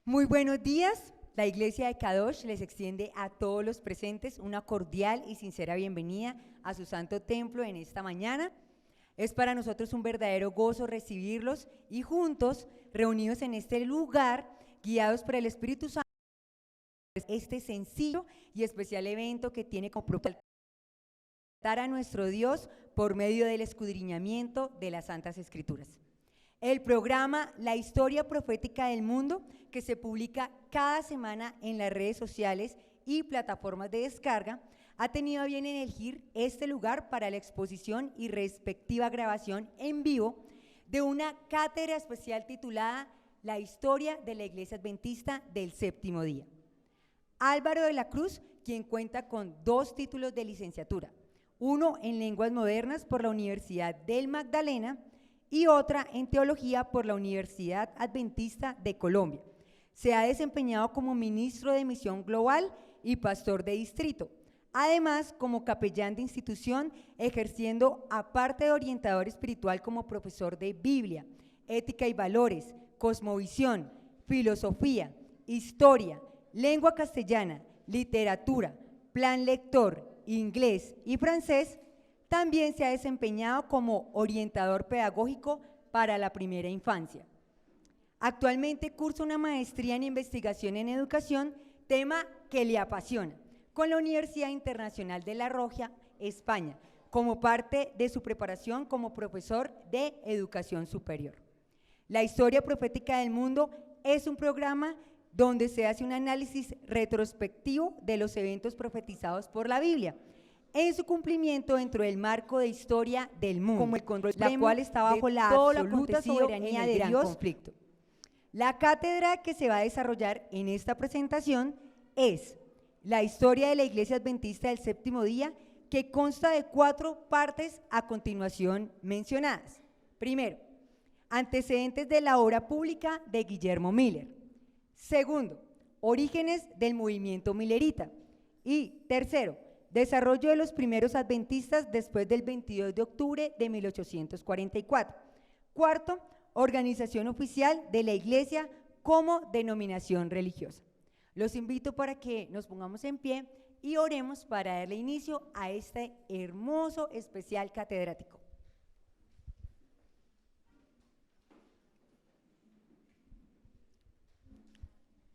Muy buenos días. La Iglesia de Kadosh les extiende a todos los presentes una cordial y sincera bienvenida a su santo templo en esta mañana. Es para nosotros un verdadero gozo recibirlos y juntos, reunidos en este lugar, guiados por el Espíritu Santo, este sencillo y especial evento que tiene como propósito a nuestro Dios por medio del escudriñamiento de las Santas Escrituras. El programa La Historia Profética del Mundo, que se publica cada semana en las redes sociales y plataformas de descarga, ha tenido a bien elegir este lugar para la exposición y respectiva grabación en vivo de una cátedra especial titulada La Historia de la Iglesia Adventista del Séptimo Día. Álvaro de la Cruz, quien cuenta con 2 títulos de licenciatura, uno en Lenguas Modernas por la Universidad del Magdalena y otra en Teología por la Universidad Adventista de Colombia. Se ha desempeñado como ministro de Misión Global y pastor de distrito, además como capellán de institución, ejerciendo aparte de orientador espiritual como profesor de Biblia, Ética y Valores, Cosmovisión, Filosofía, Historia, Lengua Castellana, Literatura, Plan Lector, Inglés y Francés. También se ha desempeñado como orientador pedagógico para la primera infancia. Actualmente cursa una maestría en investigación en educación, tema que le apasiona, con la Universidad Internacional de La Rioja, España, como parte de su preparación como profesor de educación superior. La Historia Profética del Mundo es un programa donde se hace un análisis retrospectivo de los eventos profetizados por la Biblia, en su cumplimiento dentro del marco de historia del mundo, como el control la cual está bajo la absoluta soberanía de Dios. Conflicto. La cátedra que se va a desarrollar en esta presentación es la historia de la Iglesia Adventista del Séptimo Día, que consta de 4 partes a continuación mencionadas. Primero, antecedentes de la obra pública de Guillermo Miller. Segundo, orígenes del movimiento millerita. Y tercero, desarrollo de los primeros adventistas después del 22 de octubre de 1844. Cuarto, organización oficial de la Iglesia como denominación religiosa. Los invito para que nos pongamos en pie y oremos para darle inicio a este hermoso especial catedrático.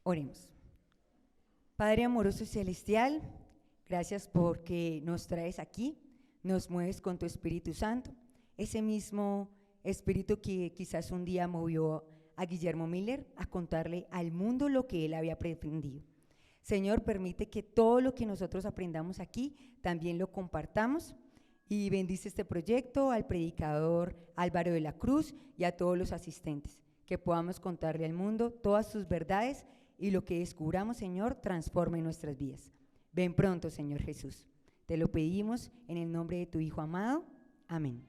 Oremos. Padre amoroso y celestial, gracias porque nos traes aquí, nos mueves con tu Espíritu Santo, ese mismo Espíritu que quizás un día movió a Guillermo Miller a contarle al mundo lo que él había pretendido. Señor, permite que todo lo que nosotros aprendamos aquí también lo compartamos y bendice este proyecto al predicador Álvaro de la Cruz y a todos los asistentes, que podamos contarle al mundo todas sus verdades y lo que descubramos, Señor, transforme nuestras vidas. Ven pronto, Señor Jesús. Te lo pedimos en el nombre de tu Hijo amado. Amén.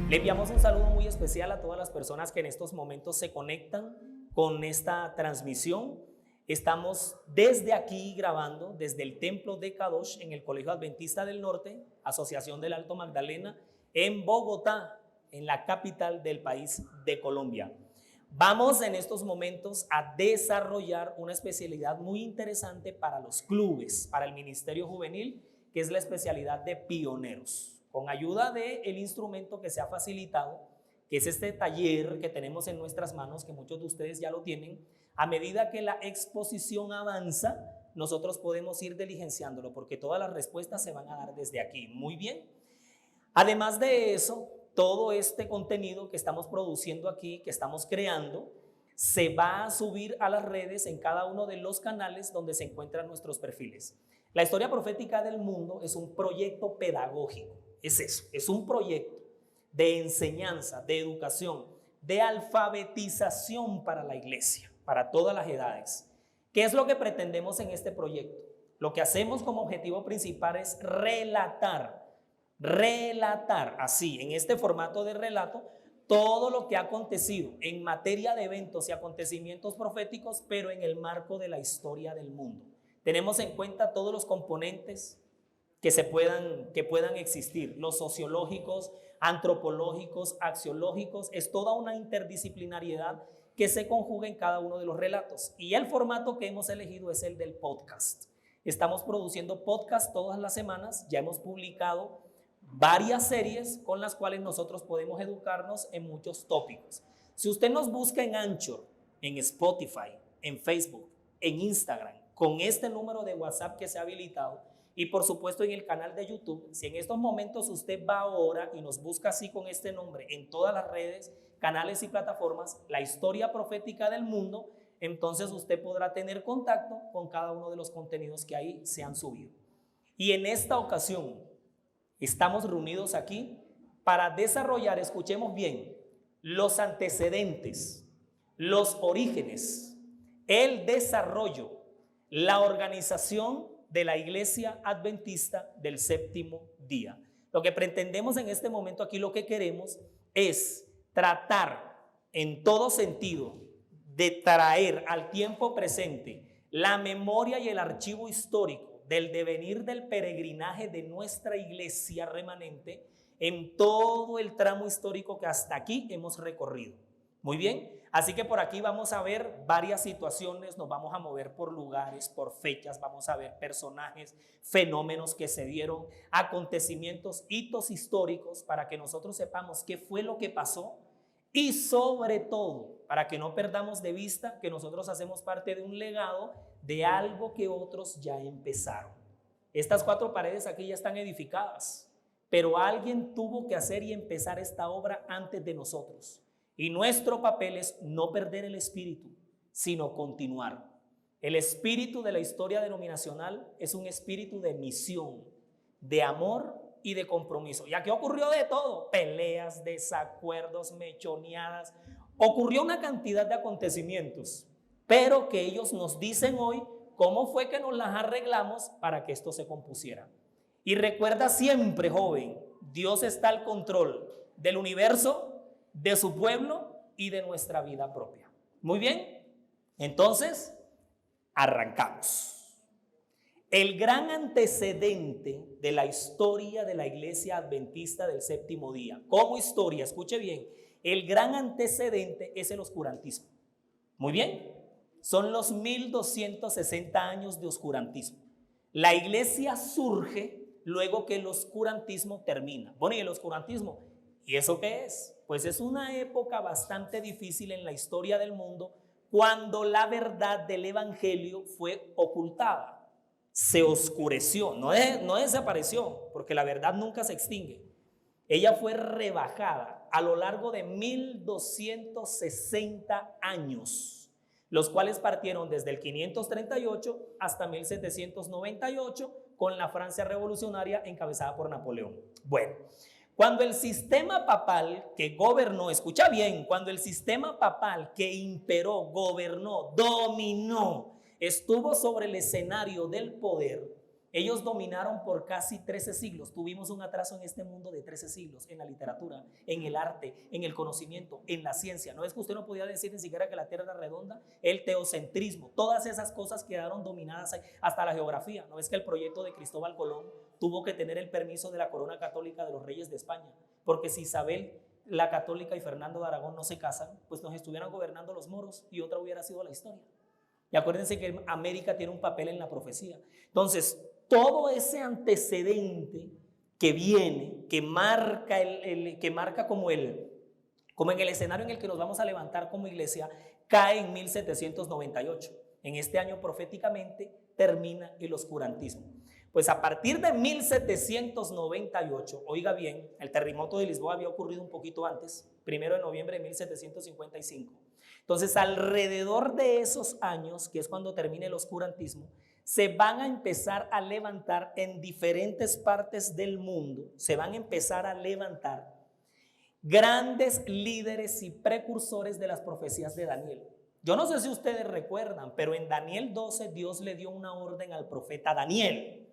Le enviamos un saludo muy especial a todas las personas que en estos momentos se conectan con esta transmisión. Estamos desde aquí grabando, desde el Templo de Kadosh en el Colegio Adventista del Norte, Asociación del Alto Magdalena, en Bogotá, en la capital del país de Colombia. Vamos en estos momentos a desarrollar una especialidad muy interesante para los clubes, para el Ministerio Juvenil, que es la especialidad de pioneros, con ayuda del instrumento que se ha facilitado, que es este taller que tenemos en nuestras manos, que muchos de ustedes ya lo tienen. A medida que la exposición avanza, nosotros podemos ir diligenciándolo, porque todas las respuestas se van a dar desde aquí. Muy bien. Además de eso, todo este contenido que estamos produciendo aquí, que estamos creando, se va a subir a las redes en cada uno de los canales donde se encuentran nuestros perfiles. La Historia Profética del Mundo es un proyecto pedagógico, es eso, es un proyecto de enseñanza, de educación, de alfabetización para la iglesia, para todas las edades. ¿Qué es lo que pretendemos en este proyecto? Lo que hacemos como objetivo principal es relatar así, en este formato de relato, todo lo que ha acontecido en materia de eventos y acontecimientos proféticos, pero en el marco de la historia del mundo. Tenemos en cuenta todos los componentes que puedan existir, los sociológicos, antropológicos, axiológicos. Es toda una interdisciplinariedad que se conjuga en cada uno de los relatos. Y el formato que hemos elegido es el del podcast. Estamos produciendo podcast todas las semanas. Ya hemos publicado varias series con las cuales nosotros podemos educarnos en muchos tópicos. Si usted nos busca en Anchor, en Spotify, en Facebook, en Instagram, con este número de WhatsApp que se ha habilitado y por supuesto en el canal de YouTube, si en estos momentos usted va ahora y nos busca así con este nombre en todas las redes, canales y plataformas, La Historia Profética del Mundo, entonces usted podrá tener contacto con cada uno de los contenidos que ahí se han subido. Y en esta ocasión estamos reunidos aquí para desarrollar, escuchemos bien, los antecedentes, los orígenes, el desarrollo, la organización de la Iglesia Adventista del Séptimo Día. Lo que pretendemos en este momento aquí, lo que queremos es tratar en todo sentido de traer al tiempo presente la memoria y el archivo histórico del devenir del peregrinaje de nuestra iglesia remanente en todo el tramo histórico que hasta aquí hemos recorrido. Muy bien, así que por aquí vamos a ver varias situaciones, nos vamos a mover por lugares, por fechas, vamos a ver personajes, fenómenos que se dieron, acontecimientos, hitos históricos para que nosotros sepamos qué fue lo que pasó y sobre todo para que no perdamos de vista que nosotros hacemos parte de un legado de algo que otros ya empezaron. Estas 4 paredes aquí ya están edificadas, pero alguien tuvo que hacer y empezar esta obra antes de nosotros. Y nuestro papel es no perder el espíritu, sino continuar. El espíritu de la historia denominacional es un espíritu de misión, de amor y de compromiso. Y aquí ocurrió de todo, peleas, desacuerdos, mechoneadas, ocurrió una cantidad de acontecimientos, pero que ellos nos dicen hoy cómo fue que nos las arreglamos para que esto se compusiera. Y recuerda siempre, joven, Dios está al control del universo, de su pueblo y de nuestra vida propia. Muy bien, entonces arrancamos. El gran antecedente de la historia de la Iglesia Adventista del Séptimo Día, como historia, escuche bien, el gran antecedente es el oscurantismo. Muy bien, son los 1260 años de oscurantismo. La iglesia surge luego que el oscurantismo termina. Bueno, ¿y el oscurantismo? ¿Y eso qué es? Pues es una época bastante difícil en la historia del mundo cuando la verdad del evangelio fue ocultada, se oscureció, no desapareció, porque la verdad nunca se extingue. Ella fue rebajada a lo largo de 1260 años, los cuales partieron desde el 538 hasta 1798 con la Francia revolucionaria encabezada por Napoleón. Bueno, cuando el sistema papal que gobernó, escucha bien, cuando el sistema papal que imperó, gobernó, dominó, estuvo sobre el escenario del poder, ellos dominaron por casi 13 siglos. Tuvimos un atraso en este mundo de 13 siglos, en la literatura, en el arte, en el conocimiento, en la ciencia. No es que usted no podía decir ni siquiera que la Tierra era redonda, el teocentrismo, todas esas cosas quedaron dominadas hasta la geografía. No es que el proyecto de Cristóbal Colón tuvo que tener el permiso de la corona católica de los reyes de España, porque si Isabel la católica y Fernando de Aragón no se casan, pues nos estuvieran gobernando los moros y otra hubiera sido la historia. Y acuérdense que América tiene un papel en la profecía. Entonces, todo ese antecedente que viene, que marca como en el escenario en el que nos vamos a levantar como iglesia, cae en 1798. En este año proféticamente termina el oscurantismo. Pues a partir de 1798, oiga bien, el terremoto de Lisboa había ocurrido un poquito antes, 1 de noviembre de 1755. Entonces, alrededor de esos años, que es cuando termina el oscurantismo, se van a empezar a levantar en diferentes partes del mundo, se van a empezar a levantar grandes líderes y precursores de las profecías de Daniel. Yo no sé si ustedes recuerdan, pero en Daniel 12 Dios le dio una orden al profeta Daniel.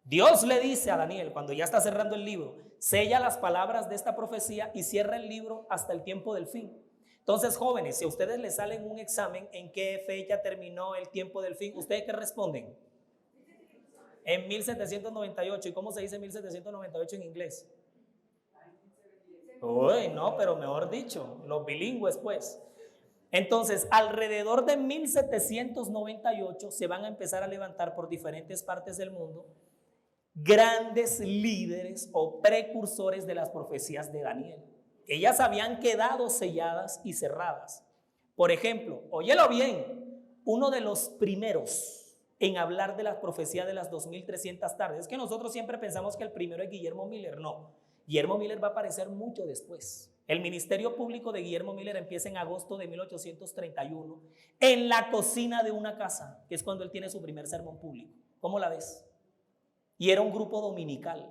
Dios le dice a Daniel, cuando ya está cerrando el libro, sella las palabras de esta profecía y cierra el libro hasta el tiempo del fin. Entonces, jóvenes, si a ustedes les salen un examen en qué fecha terminó el tiempo del fin, ¿ustedes qué responden? En 1798. ¿Y cómo se dice 1798 en inglés? Uy, no, pero mejor dicho, los bilingües pues. Entonces, alrededor de 1798 se van a empezar a levantar por diferentes partes del mundo grandes líderes o precursores de las profecías de Daniel. Ellas habían quedado selladas y cerradas. Por ejemplo, óyelo bien, uno de los primeros en hablar de las profecías de las 2300 tardes, es que nosotros siempre pensamos que el primero es Guillermo Miller, no. Guillermo Miller va a aparecer mucho después. El ministerio público de Guillermo Miller empieza en agosto de 1831 en la cocina de una casa, que es cuando él tiene su primer sermón público. ¿Cómo la ves? Y era un grupo dominical.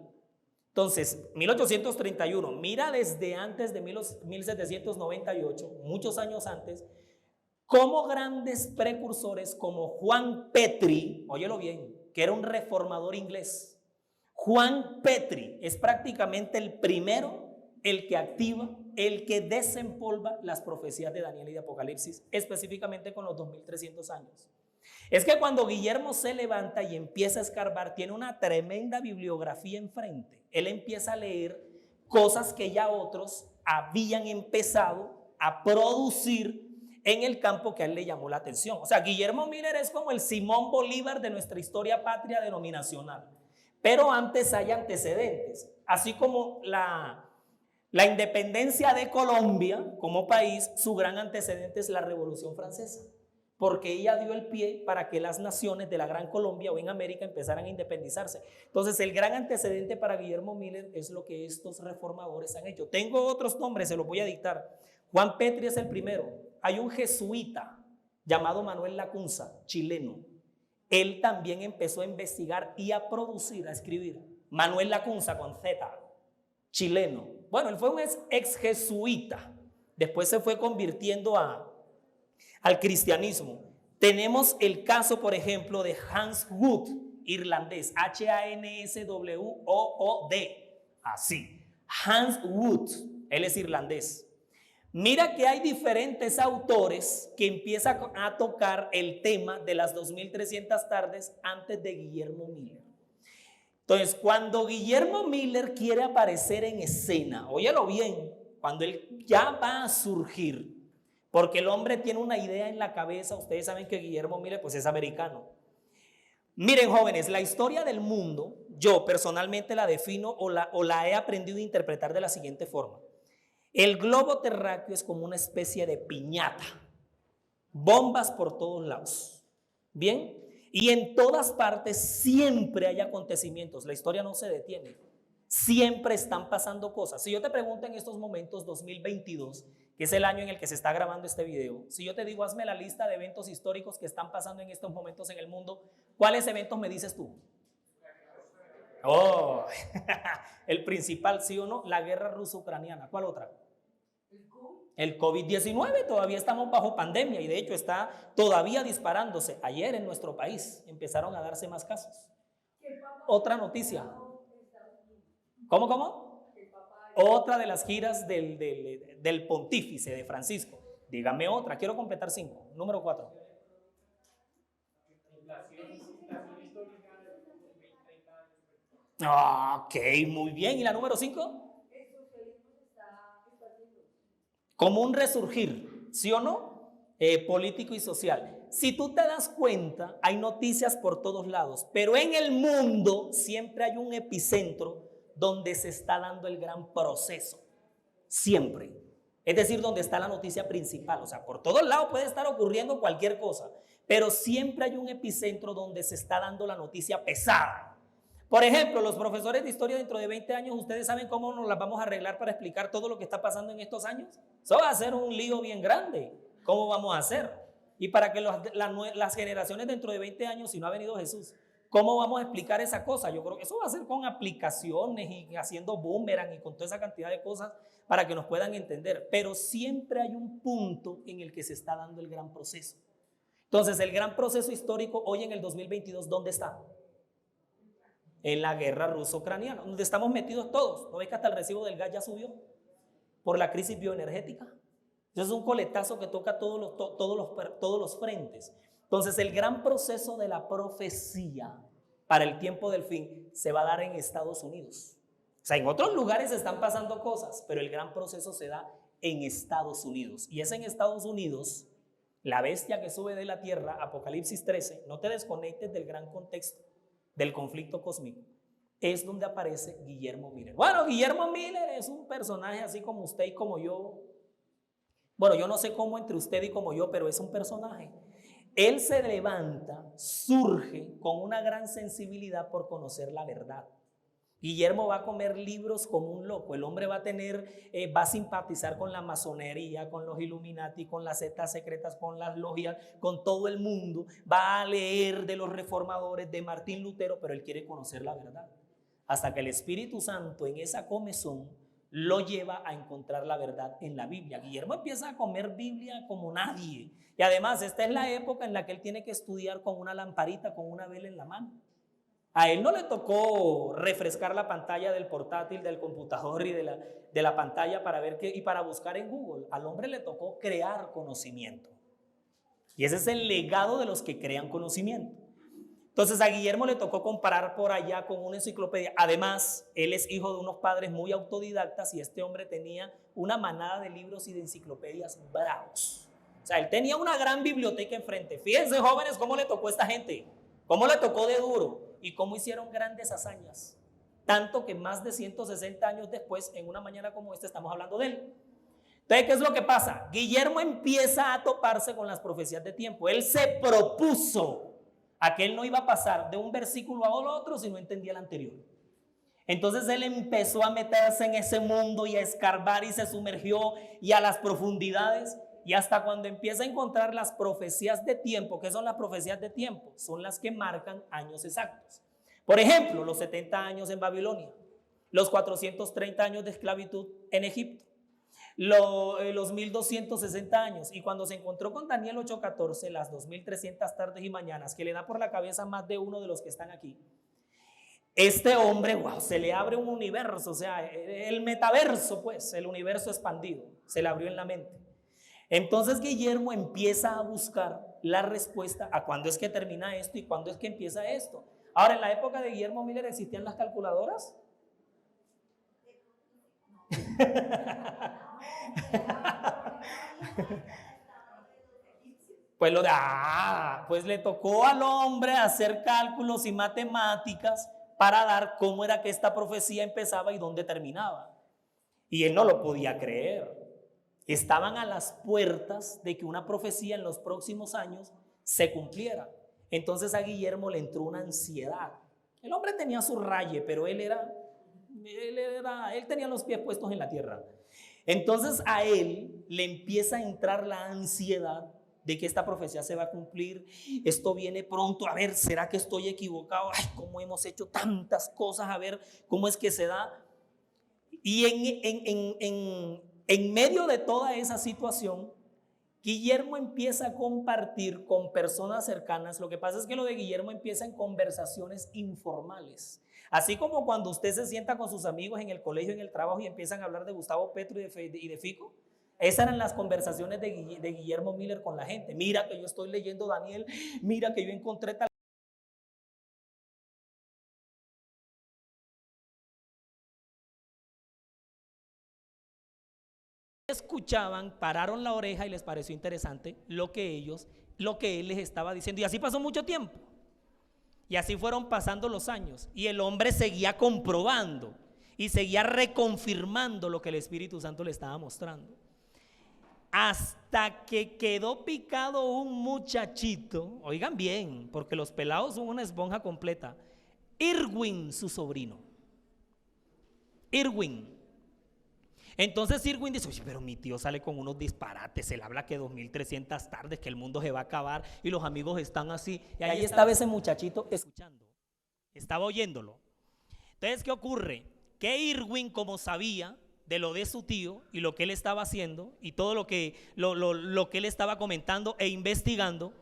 Entonces, 1831, mira desde antes de 1798, muchos años antes, como grandes precursores como Juan Petri, óyelo bien, que era un reformador inglés. Juan Petri es prácticamente el primero, el que activa, el que desempolva las profecías de Daniel y de Apocalipsis, específicamente con los 2300 años. Es que cuando Guillermo se levanta y empieza a escarbar, tiene una tremenda bibliografía enfrente. Él empieza a leer cosas que ya otros habían empezado a producir en el campo que a él le llamó la atención. O sea, Guillermo Miller es como el Simón Bolívar de nuestra historia patria denominacional. Pero antes hay antecedentes, así como la independencia de Colombia como país, su gran antecedente es la Revolución Francesa, porque ella dio el pie para que las naciones de la Gran Colombia o en América empezaran a independizarse. Entonces, el gran antecedente para Guillermo Miller es lo que estos reformadores han hecho. Tengo otros nombres, se los voy a dictar. Juan Petri es el primero. Hay un jesuita llamado Manuel Lacunza, chileno. Él también empezó a investigar y a producir, a escribir. Manuel Lacunza con Z, chileno. Bueno, él fue un ex jesuita. Después se fue convirtiendo al cristianismo. Tenemos el caso, por ejemplo, de Hans Wood, irlandés, Hanswood, así. Hans Wood, él es irlandés. Mira que hay diferentes autores que empiezan a tocar el tema de las 2300 tardes antes de Guillermo Miller. Entonces, cuando Guillermo Miller quiere aparecer en escena, óyelo bien, cuando él ya va a surgir, porque el hombre tiene una idea en la cabeza. Ustedes saben que Guillermo Miller pues es americano. Miren, jóvenes, la historia del mundo, yo personalmente la defino o la he aprendido a interpretar de la siguiente forma. El globo terráqueo es como una especie de piñata, bombas por todos lados, ¿bien? Y en todas partes siempre hay acontecimientos, la historia no se detiene, siempre están pasando cosas. Si yo te pregunto en estos momentos 2022, que es el año en el que se está grabando este video, si yo te digo hazme la lista de eventos históricos que están pasando en estos momentos en el mundo, ¿cuáles eventos me dices tú? Oh, el principal, ¿sí o no? La guerra ruso-ucraniana. ¿Cuál otra? El COVID-19, todavía estamos bajo pandemia y de hecho está todavía disparándose. Ayer en nuestro país empezaron a darse más casos. Otra noticia. ¿Cómo? Otra de las giras del pontífice de Francisco. Dígame otra, quiero completar 5. Número 4. Ok, muy bien. ¿Y la número 5? Como un resurgir, ¿sí o no? Político y social. Si tú te das cuenta, hay noticias por todos lados, pero en el mundo siempre hay un epicentro donde se está dando el gran proceso. Siempre. Es decir, donde está la noticia principal. O sea, por todos lados puede estar ocurriendo cualquier cosa, pero siempre hay un epicentro donde se está dando la noticia pesada. Por ejemplo, los profesores de historia dentro de 20 años, ¿ustedes saben cómo nos las vamos a arreglar para explicar todo lo que está pasando en estos años? Eso va a ser un lío bien grande. ¿Cómo vamos a hacer? Y para que las generaciones dentro de 20 años, si no ha venido Jesús, ¿cómo vamos a explicar esa cosa? Yo creo que eso va a ser con aplicaciones y haciendo boomerang y con toda esa cantidad de cosas para que nos puedan entender. Pero siempre hay un punto en el que se está dando el gran proceso. Entonces, el gran proceso histórico hoy en el 2022, ¿dónde está? En la guerra ruso-ucraniana, donde estamos metidos todos. ¿No ves que hasta el recibo del gas ya subió? Por la crisis bioenergética. Entonces es un coletazo que toca todos los frentes. Entonces el gran proceso de la profecía para el tiempo del fin se va a dar en Estados Unidos. O sea, en otros lugares están pasando cosas, pero el gran proceso se da en Estados Unidos. Y es en Estados Unidos, la bestia que sube de la tierra, Apocalipsis 13, no te desconectes del gran contexto del conflicto cósmico, es donde aparece Guillermo Miller. Bueno, Guillermo Miller es un personaje así como usted y como yo. Bueno, yo no sé cómo entre usted y como yo, pero es un personaje. Él se levanta, surge con una gran sensibilidad por conocer la verdad. Guillermo va a comer libros como un loco. El hombre va a simpatizar con la masonería, con los Illuminati, con las sectas secretas, con las logias, con todo el mundo. Va a leer de los reformadores, de Martín Lutero, pero él quiere conocer la verdad. Hasta que el Espíritu Santo en esa comezón lo lleva a encontrar la verdad en la Biblia. Guillermo empieza a comer Biblia como nadie. Y además esta es la época en la que él tiene que estudiar con una lamparita, con una vela en la mano. A él no le tocó refrescar la pantalla del portátil, del computador y de la pantalla para ver qué y para buscar en Google. Al hombre le tocó crear conocimiento. Y ese es el legado de los que crean conocimiento. Entonces a Guillermo le tocó comparar por allá con una enciclopedia. Además, él es hijo de unos padres muy autodidactas y este hombre tenía una manada de libros y de enciclopedias bravos. O sea, él tenía una gran biblioteca enfrente. Fíjense, jóvenes, cómo le tocó a esta gente, cómo le tocó de duro y cómo hicieron grandes hazañas. Tanto que más de 160 años después, en una mañana como esta, estamos hablando de él. Entonces, ¿qué es lo que pasa? Guillermo empieza a toparse con las profecías de tiempo. Él se propuso a que él no iba a pasar de un versículo a otro si no entendía el anterior. Entonces él empezó a meterse en ese mundo y a escarbar y se sumergió y a las profundidades, y hasta cuando empieza a encontrar las profecías de tiempo. ¿Qué son las profecías de tiempo? Son las que marcan años exactos. Por ejemplo, los 70 años en Babilonia, los 430 años de esclavitud en Egipto, los 1260 años, y cuando se encontró con Daniel 8:14, las 2300 tardes y mañanas, que le da por la cabeza más de uno de los que están aquí. Este hombre, wow, se le abre un universo, o sea, el metaverso, pues, el universo expandido, se le abrió en la mente. Entonces Guillermo empieza a buscar la respuesta a cuándo es que termina esto y cuándo es que empieza esto. Ahora, en la época de Guillermo Miller, ¿existían las calculadoras? Pues le tocó al hombre hacer cálculos y matemáticas para dar cómo era que esta profecía empezaba y dónde terminaba. Y él no lo podía creer. Estaban a las puertas de que una profecía en los próximos años se cumpliera. Entonces a Guillermo le entró una ansiedad. El hombre tenía su raye, pero él tenía los pies puestos en la tierra. Entonces a él le empieza a entrar la ansiedad de que esta profecía se va a cumplir. Esto viene pronto. A ver, ¿será que estoy equivocado? Ay, cómo hemos hecho tantas cosas. A ver, ¿cómo es que se da? Y en medio de toda esa situación, Guillermo empieza a compartir con personas cercanas. Lo que pasa es que lo de Guillermo empieza en conversaciones informales. Así como cuando usted se sienta con sus amigos en el colegio, en el trabajo, y empiezan a hablar de Gustavo Petro y de Fico. Esas eran las conversaciones de Guillermo Miller con la gente. Mira que yo estoy leyendo Daniel, mira que yo encontré tal. Escuchaban, pararon la oreja y les pareció interesante lo que él les estaba diciendo. Y así pasó mucho tiempo. Y así fueron pasando los años. Y el hombre seguía comprobando y seguía reconfirmando lo que el Espíritu Santo le estaba mostrando. Hasta que quedó picado un muchachito, oigan bien, porque los pelados son una esponja completa. Irwin, su sobrino. Irwin. Entonces Irwin dice, oye, pero mi tío sale con unos disparates, él habla que 2300 tardes, que el mundo se va a acabar y los amigos están así. Y ahí estaba ese muchachito escuchando, estaba oyéndolo. Entonces, ¿qué ocurre? Que Irwin, como sabía de lo de su tío y lo que él estaba haciendo y todo lo que él estaba comentando e investigando,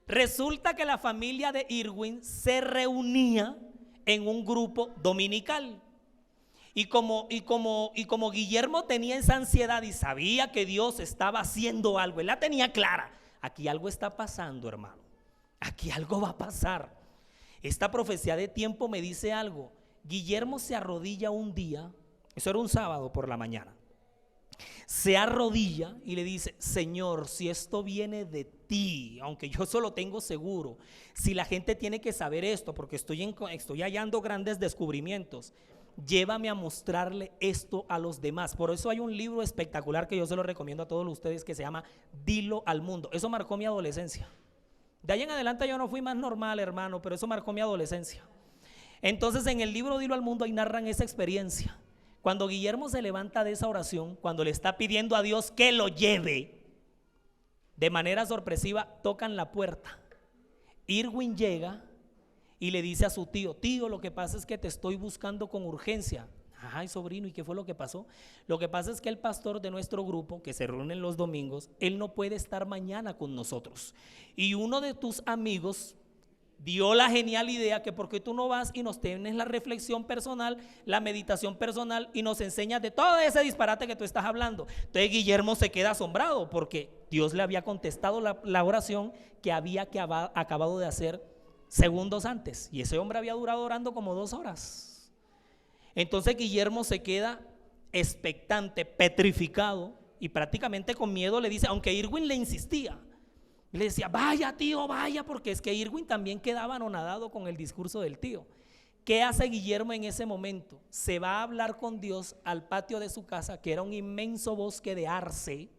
resulta que la familia de Irwin se reunía en un grupo dominical. Y como Guillermo tenía esa ansiedad y sabía que Dios estaba haciendo algo, él la tenía clara. Aquí algo está pasando, hermano. Aquí algo va a pasar. Esta profecía de tiempo me dice algo. Guillermo se arrodilla un día, eso era un sábado por la mañana, se arrodilla y le dice: Señor, si esto viene de ti, aunque yo solo tengo seguro, si la gente tiene que saber esto, porque estoy hallando grandes descubrimientos, llévame a mostrarle esto a los demás. Por eso hay un libro espectacular que yo se lo recomiendo a todos ustedes, que se llama Dilo al Mundo. Eso marcó mi adolescencia. De ahí en adelante yo no fui más normal, hermano, pero eso marcó mi adolescencia. Entonces en el libro Dilo al Mundo ahí narran esa experiencia. Cuando Guillermo se levanta de esa oración, cuando le está pidiendo a Dios que lo lleve, de manera sorpresiva tocan la puerta. Irwin llega y le dice a su tío: tío, lo que pasa es que te estoy buscando con urgencia. Ay, sobrino, ¿y qué fue lo que pasó? Lo que pasa es que el pastor de nuestro grupo, que se reúne los domingos, él no puede estar mañana con nosotros. Y uno de tus amigos dio la genial idea que por qué tú no vas y nos tienes la reflexión personal, la meditación personal y nos enseñas de todo ese disparate que tú estás hablando. Entonces Guillermo se queda asombrado porque Dios le había contestado la oración que había acabado de hacer segundos antes, y ese hombre había durado orando como 2 horas. Entonces Guillermo se queda expectante, petrificado, y prácticamente con miedo le dice, aunque Irwin le insistía, le decía: vaya tío, vaya, porque es que Irwin también quedaba anonadado con el discurso del tío. ¿Qué hace Guillermo en ese momento? Se va a hablar con Dios al patio de su casa, que era un inmenso bosque de arce,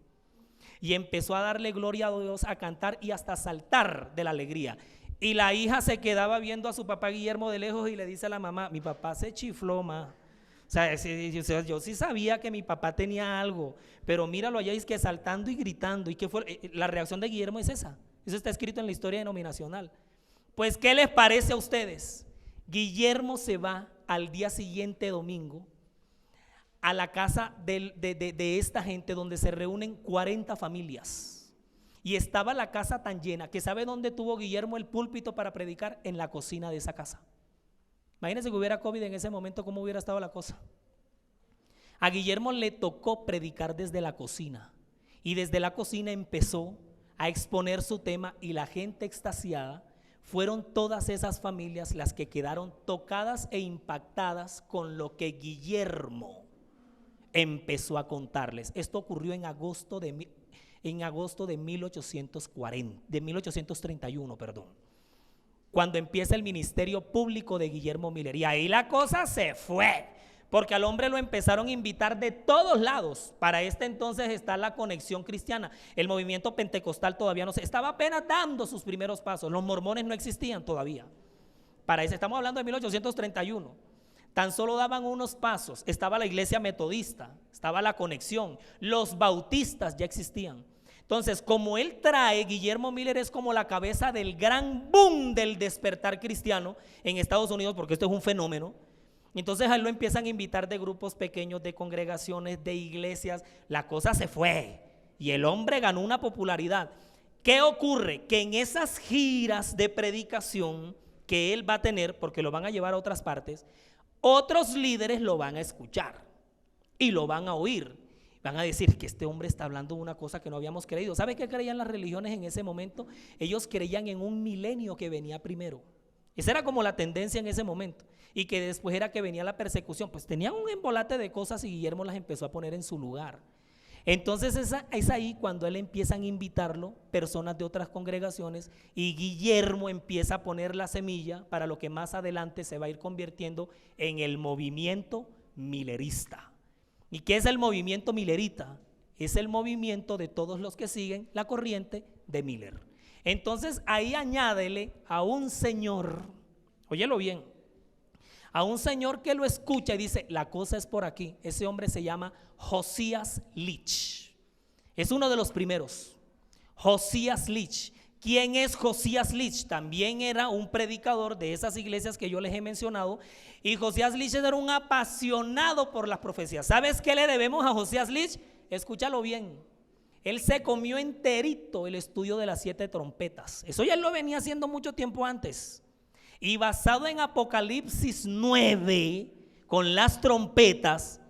y empezó a darle gloria a Dios, a cantar y hasta a saltar de la alegría. Y la hija se quedaba viendo a su papá Guillermo de lejos y le dice a la mamá: mi papá se chifló, ma. O sea, yo sí sabía que mi papá tenía algo, pero míralo allá, es que saltando y gritando. ¿Y qué fue? La reacción de Guillermo es esa. Eso está escrito en la historia denominacional. Pues, ¿qué les parece a ustedes? Guillermo se va al día siguiente, domingo, a la casa de esta gente, donde se reúnen 40 familias. Y estaba la casa tan llena que ¿sabe dónde tuvo Guillermo el púlpito para predicar? En la cocina de esa casa. Imagínense que hubiera COVID en ese momento, ¿cómo hubiera estado la cosa? A Guillermo le tocó predicar desde la cocina, y desde la cocina empezó a exponer su tema, y la gente extasiada fueron todas esas familias las que quedaron tocadas e impactadas con lo que Guillermo empezó a contarles. Esto ocurrió en agosto de 1831, cuando empieza el ministerio público de Guillermo Miller. Y ahí la cosa se fue, porque al hombre lo empezaron a invitar de todos lados. Para este entonces está la Conexión Cristiana. El movimiento pentecostal todavía no se, estaba apenas dando sus primeros pasos. Los mormones no existían todavía. Para eso estamos hablando de 1831. Tan solo daban unos pasos. Estaba la iglesia metodista, estaba la Conexión, los bautistas ya existían. Entonces, como él trae, Guillermo Miller es como la cabeza del gran boom del despertar cristiano en Estados Unidos, porque esto es un fenómeno. Entonces a él lo empiezan a invitar de grupos pequeños, de congregaciones, de iglesias. La cosa se fue y el hombre ganó una popularidad. ¿Qué ocurre? Que en esas giras de predicación que él va a tener, porque lo van a llevar a otras partes, otros líderes lo van a escuchar y lo van a oír. Van a decir que este hombre está hablando de una cosa que no habíamos creído. ¿Sabe qué creían las religiones en ese momento? Ellos creían en un milenio que venía primero. Esa era como la tendencia en ese momento. Y que después era que venía la persecución. Pues tenían un embolate de cosas y Guillermo las empezó a poner en su lugar. Entonces es ahí cuando él empiezan a invitarlo personas de otras congregaciones, y Guillermo empieza a poner la semilla para lo que más adelante se va a ir convirtiendo en el movimiento millerista. ¿Y qué es el movimiento millerita? Es el movimiento de todos los que siguen la corriente de Miller. Entonces ahí añádele a un señor, óyelo bien, a un señor que lo escucha y dice: la cosa es por aquí. Ese hombre se llama Josías Litch. Es uno de los primeros. Josías Litch. ¿Quién es Josías Litch? También era un predicador de esas iglesias que yo les he mencionado. Y Josías Litch era un apasionado por las profecías. ¿Sabes qué le debemos a Josías Litch? Escúchalo bien. Él se comió enterito el estudio de las 7 trompetas. Eso ya él lo venía haciendo mucho tiempo antes. Y basado en Apocalipsis 9, con las trompetas,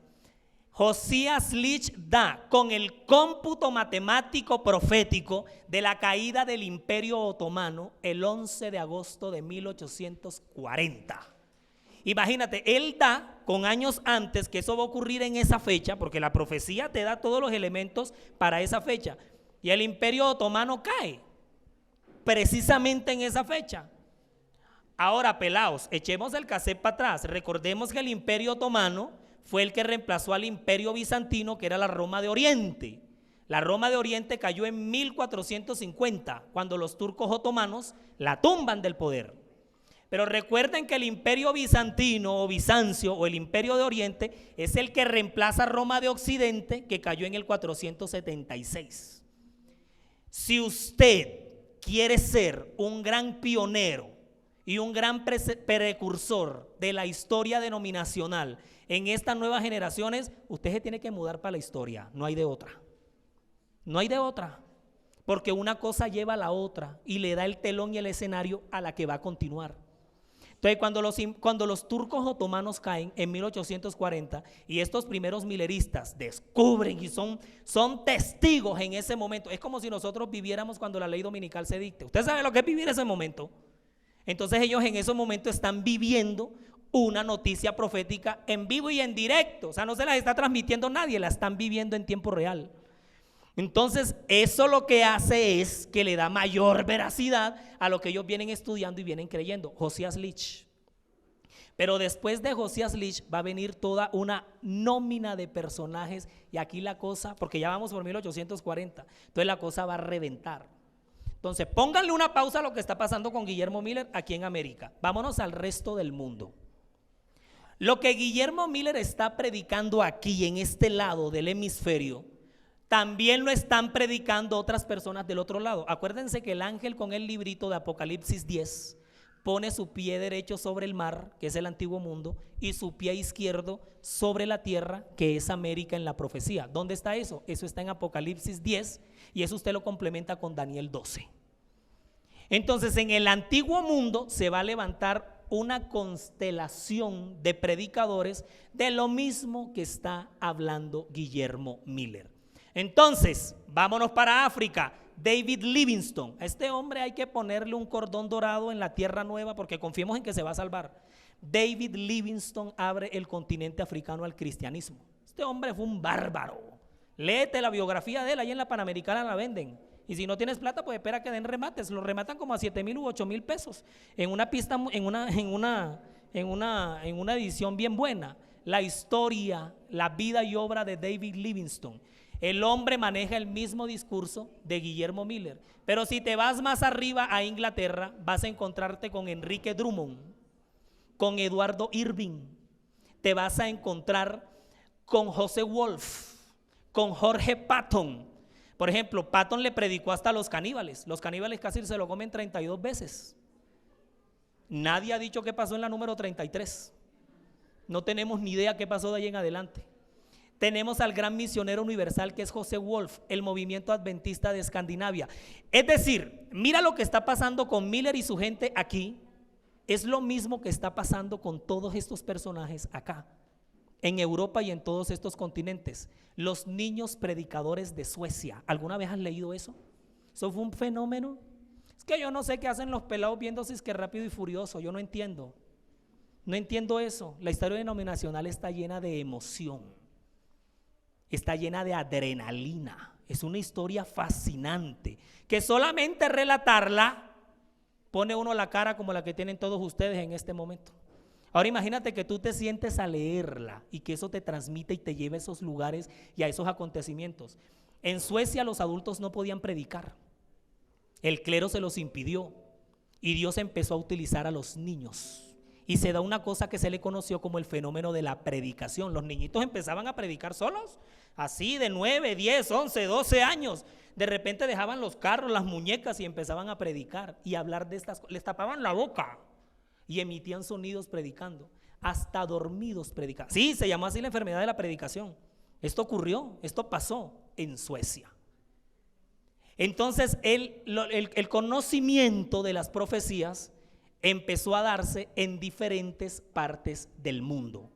Josías Litch da con el cómputo matemático profético de la caída del Imperio Otomano el 11 de agosto de 1840. Imagínate, él da con años antes que eso va a ocurrir en esa fecha, porque la profecía te da todos los elementos para esa fecha. Y el Imperio Otomano cae precisamente en esa fecha. Ahora, pelaos, echemos el cassette para atrás. Recordemos que el Imperio Otomano fue el que reemplazó al Imperio Bizantino, que era la Roma de Oriente. La Roma de Oriente cayó en 1450, cuando los turcos otomanos la tumban del poder. Pero recuerden que el Imperio Bizantino o Bizancio o el Imperio de Oriente es el que reemplaza a Roma de Occidente, que cayó en el 476. Si usted quiere ser un gran pionero y un gran precursor de la historia denominacional en estas nuevas generaciones, usted se tiene que mudar para la historia, no hay de otra. No hay de otra, porque una cosa lleva a la otra y le da el telón y el escenario a la que va a continuar. Entonces, cuando los turcos otomanos caen en 1840 y estos primeros mileristas descubren y son testigos en ese momento, es como si nosotros viviéramos cuando la ley dominical se dicte. ¿Usted sabe lo que es vivir ese momento? Entonces ellos en ese momento están viviendo una noticia profética en vivo y en directo. O sea, no se las está transmitiendo nadie, la están viviendo en tiempo real. Entonces eso lo que hace es que le da mayor veracidad a lo que ellos vienen estudiando y vienen creyendo. Josías Lich. Pero después de Josías Lich va a venir toda una nómina de personajes, y aquí la cosa, porque ya vamos por 1840, entonces la cosa va a reventar. Entonces pónganle una pausa a lo que está pasando con Guillermo Miller aquí en América. Vámonos al resto del mundo. Lo que Guillermo Miller está predicando aquí en este lado del hemisferio, también lo están predicando otras personas del otro lado. Acuérdense que el ángel con el librito de Apocalipsis 10 pone su pie derecho sobre el mar, que es el antiguo mundo, y su pie izquierdo sobre la tierra, que es América en la profecía. ¿Dónde está eso? Eso está en Apocalipsis 10 y eso usted lo complementa con Daniel 12. Entonces en el antiguo mundo se va a levantar una constelación de predicadores de lo mismo que está hablando Guillermo Miller. Entonces, vámonos para África. David Livingstone. A este hombre hay que ponerle un cordón dorado en la tierra nueva porque confiemos en que se va a salvar. David Livingstone abre el continente africano al cristianismo. Este hombre fue un bárbaro. Léete la biografía de él, ahí en la Panamericana la venden. Y si no tienes plata, pues espera que den remates. Lo rematan como a 7,000 u 8,000 pesos en una pista, en una edición bien buena. La historia, la vida y obra de David Livingstone. El hombre maneja el mismo discurso de Guillermo Miller, pero si te vas más arriba a Inglaterra, vas a encontrarte con Enrique Drummond, con Eduardo Irving, te vas a encontrar con José Wolf, con Jorge Patton. Por ejemplo, Patton le predicó hasta a los caníbales casi se lo comen 32 veces. Nadie ha dicho qué pasó en la número 33, no tenemos ni idea qué pasó de ahí en adelante. Tenemos al gran misionero universal que es José Wolf, el movimiento adventista de Escandinavia. Es decir, mira lo que está pasando con Miller y su gente aquí. Es lo mismo que está pasando con todos estos personajes acá, en Europa y en todos estos continentes. Los niños predicadores de Suecia. ¿Alguna vez has leído eso? ¿Eso fue un fenómeno? Es que yo no sé qué hacen los pelados viendo si es que Rápido y Furioso. Yo no entiendo. No entiendo eso. La historia denominacional está llena de emoción. Está llena de adrenalina. Es una historia fascinante que solamente relatarla pone uno la cara como la que tienen todos ustedes en este momento. Ahora imagínate que tú te sientes a leerla y que eso te transmite y te lleve a esos lugares y a esos acontecimientos. En Suecia los adultos no podían predicar. El clero se los impidió y Dios empezó a utilizar a los niños. Y se da una cosa que se le conoció como el fenómeno de la predicación. Los niñitos empezaban a predicar solos, así de 9, 10, 11, 12 años. De repente dejaban los carros, las muñecas y empezaban a predicar y hablar de estas cosas. Les tapaban la boca y emitían sonidos predicando, hasta dormidos predicando. Sí, se llamó así la enfermedad de la predicación. Esto ocurrió, esto pasó en Suecia. Entonces el conocimiento de las profecías empezó a darse en diferentes partes del mundo.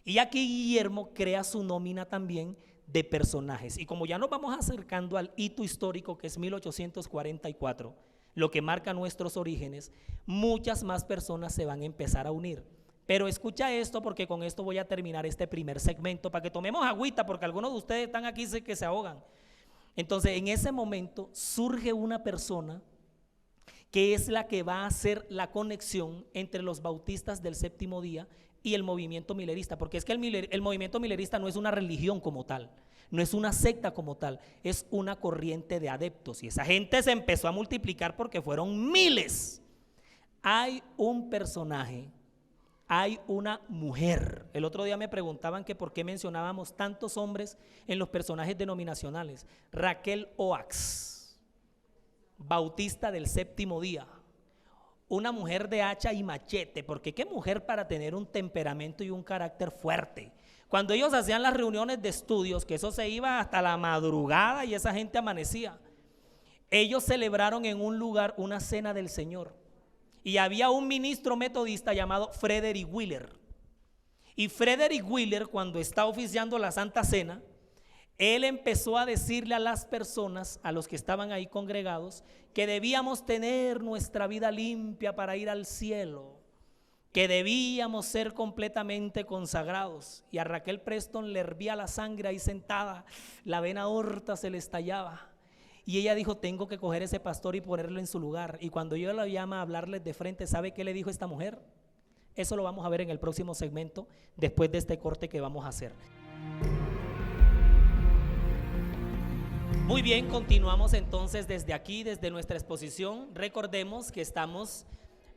Y aquí Guillermo crea su nómina también de personajes. Y como ya nos vamos acercando al hito histórico que es 1844, lo que marca nuestros orígenes, muchas más personas se van a empezar a unir. Pero escucha esto, porque con esto voy a terminar este primer segmento, para que tomemos agüita, porque algunos de ustedes están aquí que se ahogan. Entonces, en ese momento surge una persona que es la que va a hacer la conexión entre los bautistas del séptimo día y el movimiento milerista, porque es que el movimiento milerista no es una religión como tal, no es una secta como tal, es una corriente de adeptos, y esa gente se empezó a multiplicar porque fueron miles. Hay un personaje, hay una mujer. El otro día me preguntaban que por qué mencionábamos tantos hombres en los personajes denominacionales. Raquel Oax, bautista del séptimo día, una mujer de hacha y machete, porque qué mujer para tener un temperamento y un carácter fuerte. Cuando ellos hacían las reuniones de estudios, que eso se iba hasta la madrugada y esa gente amanecía, ellos celebraron en un lugar una cena del Señor, y había un ministro metodista llamado Frederick Wheeler, y Frederick Wheeler, cuando está oficiando la Santa Cena, él empezó a decirle a las personas, a los que estaban ahí congregados, que debíamos tener nuestra vida limpia para ir al cielo, que debíamos ser completamente consagrados. Y a Raquel Preston le hervía la sangre ahí sentada, la vena aorta se le estallaba. Y ella dijo, tengo que coger ese pastor y ponerlo en su lugar. Y cuando yo la llama a hablarles de frente, ¿sabe qué le dijo esta mujer? Eso lo vamos a ver en el próximo segmento, después de este corte que vamos a hacer. Muy bien, continuamos entonces desde aquí, desde nuestra exposición. Recordemos que estamos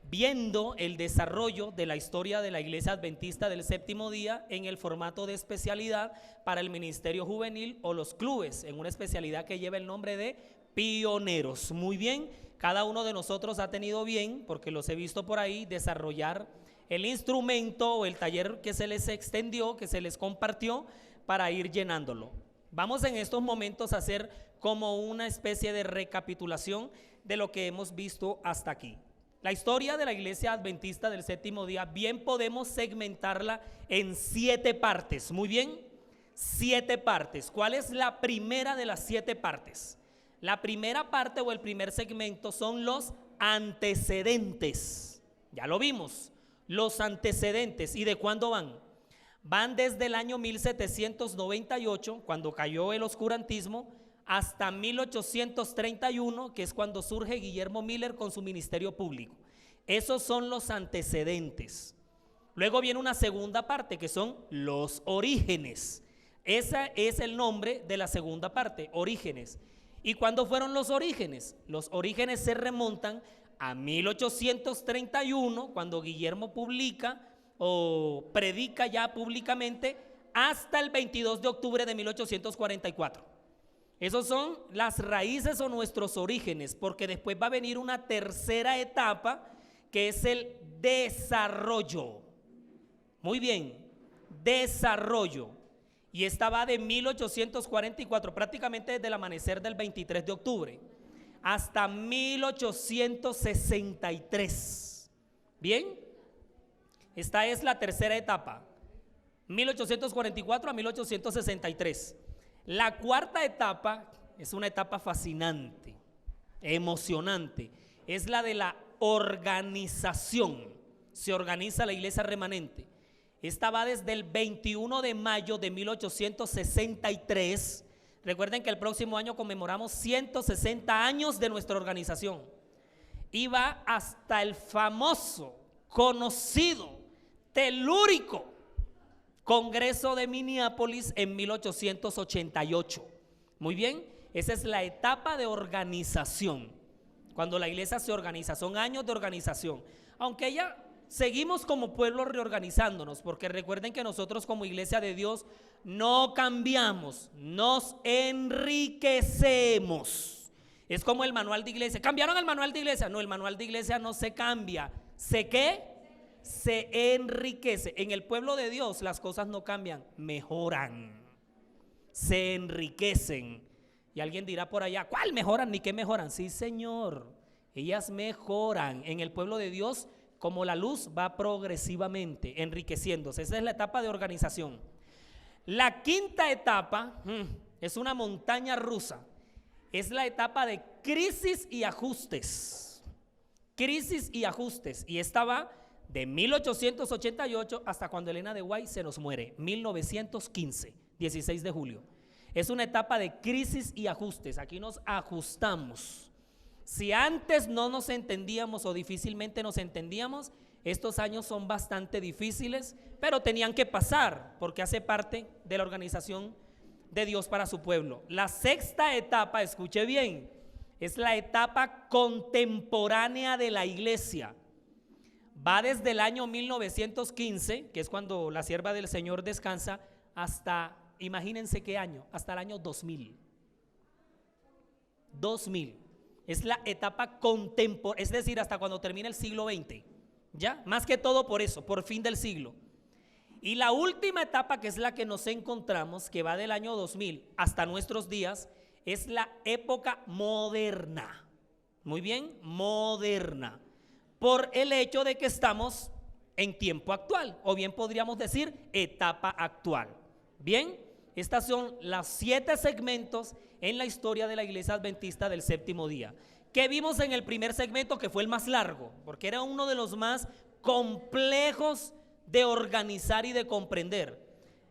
viendo el desarrollo de la historia de la Iglesia Adventista del Séptimo Día en el formato de especialidad para el ministerio juvenil o los clubes, en una especialidad que lleva el nombre de pioneros. Muy bien, cada uno de nosotros ha tenido bien, porque los he visto por ahí, desarrollar el instrumento o el taller que se les extendió, que se les compartió para ir llenándolo. Vamos en estos momentos a hacer como una especie de recapitulación de lo que hemos visto hasta aquí. La historia de la Iglesia Adventista del Séptimo Día, bien podemos segmentarla en 7 partes. Muy bien, 7 partes. ¿Cuál es la primera de las 7 partes? La primera parte o el primer segmento son los antecedentes. Ya lo vimos, los antecedentes. ¿Y de cuándo van? Van desde el año 1798, cuando cayó el oscurantismo, hasta 1831, que es cuando surge Guillermo Miller con su ministerio público. Esos son los antecedentes. Luego viene una segunda parte, que son los orígenes. Ese es el nombre de la segunda parte, orígenes. ¿Y cuándo fueron los orígenes? Los orígenes se remontan a 1831, cuando Guillermo publica o predica ya públicamente, hasta el 22 de octubre de 1844. Esos son las raíces o nuestros orígenes, porque después va a venir una tercera etapa que es el desarrollo. Muy bien, desarrollo. Y esta va de 1844, prácticamente desde el amanecer del 23 de octubre, hasta 1863. Bien. Esta es la tercera etapa, 1844 a 1863. La cuarta etapa es una etapa fascinante, emocionante, es la de la organización. Se organiza la iglesia remanente. Esta va desde el 21 de mayo de 1863. Recuerden que el próximo año conmemoramos 160 años de nuestra organización. Y va hasta el famoso, conocido, telúrico Congreso de Minneapolis en 1888. Muy bien, esa es la etapa de organización, cuando la iglesia se organiza, son años de organización, aunque ya seguimos como pueblo reorganizándonos, porque recuerden que nosotros como iglesia de Dios no cambiamos, nos enriquecemos. Es como el manual de iglesia. ¿Cambiaron el manual de iglesia? No, el manual de iglesia no se cambia. Se enriquece. En el pueblo de Dios las cosas no cambian, mejoran, se enriquecen. Y alguien dirá por allá, ¿cuál mejoran ni qué mejoran? Sí, Señor, ellas mejoran. En el pueblo de Dios, como la luz, va progresivamente enriqueciéndose. Esa es la etapa de organización. La quinta etapa es una montaña rusa. Es la etapa de crisis y ajustes. Crisis y ajustes. Y esta va de 1888 hasta cuando Elena de White se nos muere, 1915, 16 de julio. Es una etapa de crisis y ajustes, aquí nos ajustamos. Si antes no nos entendíamos o difícilmente nos entendíamos, estos años son bastante difíciles, pero tenían que pasar porque hace parte de la organización de Dios para su pueblo. La sexta etapa, escuche bien, es la etapa contemporánea de la iglesia. Va desde el año 1915, que es cuando la sierva del Señor descansa, hasta, imagínense qué año, hasta el año 2000. 2000 es la etapa contemporánea, es decir, hasta cuando termina el siglo XX. ¿Ya? Más que todo por eso, por fin del siglo. Y la última etapa, que es la que nos encontramos, que va del año 2000 hasta nuestros días, es la época moderna. Muy bien, moderna. Por el hecho de que estamos en tiempo actual, o bien podríamos decir etapa actual. Bien, estas son los 7 segmentos en la historia de la Iglesia Adventista del Séptimo Día. ¿Qué vimos en el primer segmento, que fue el más largo? Porque era uno de los más complejos de organizar y de comprender.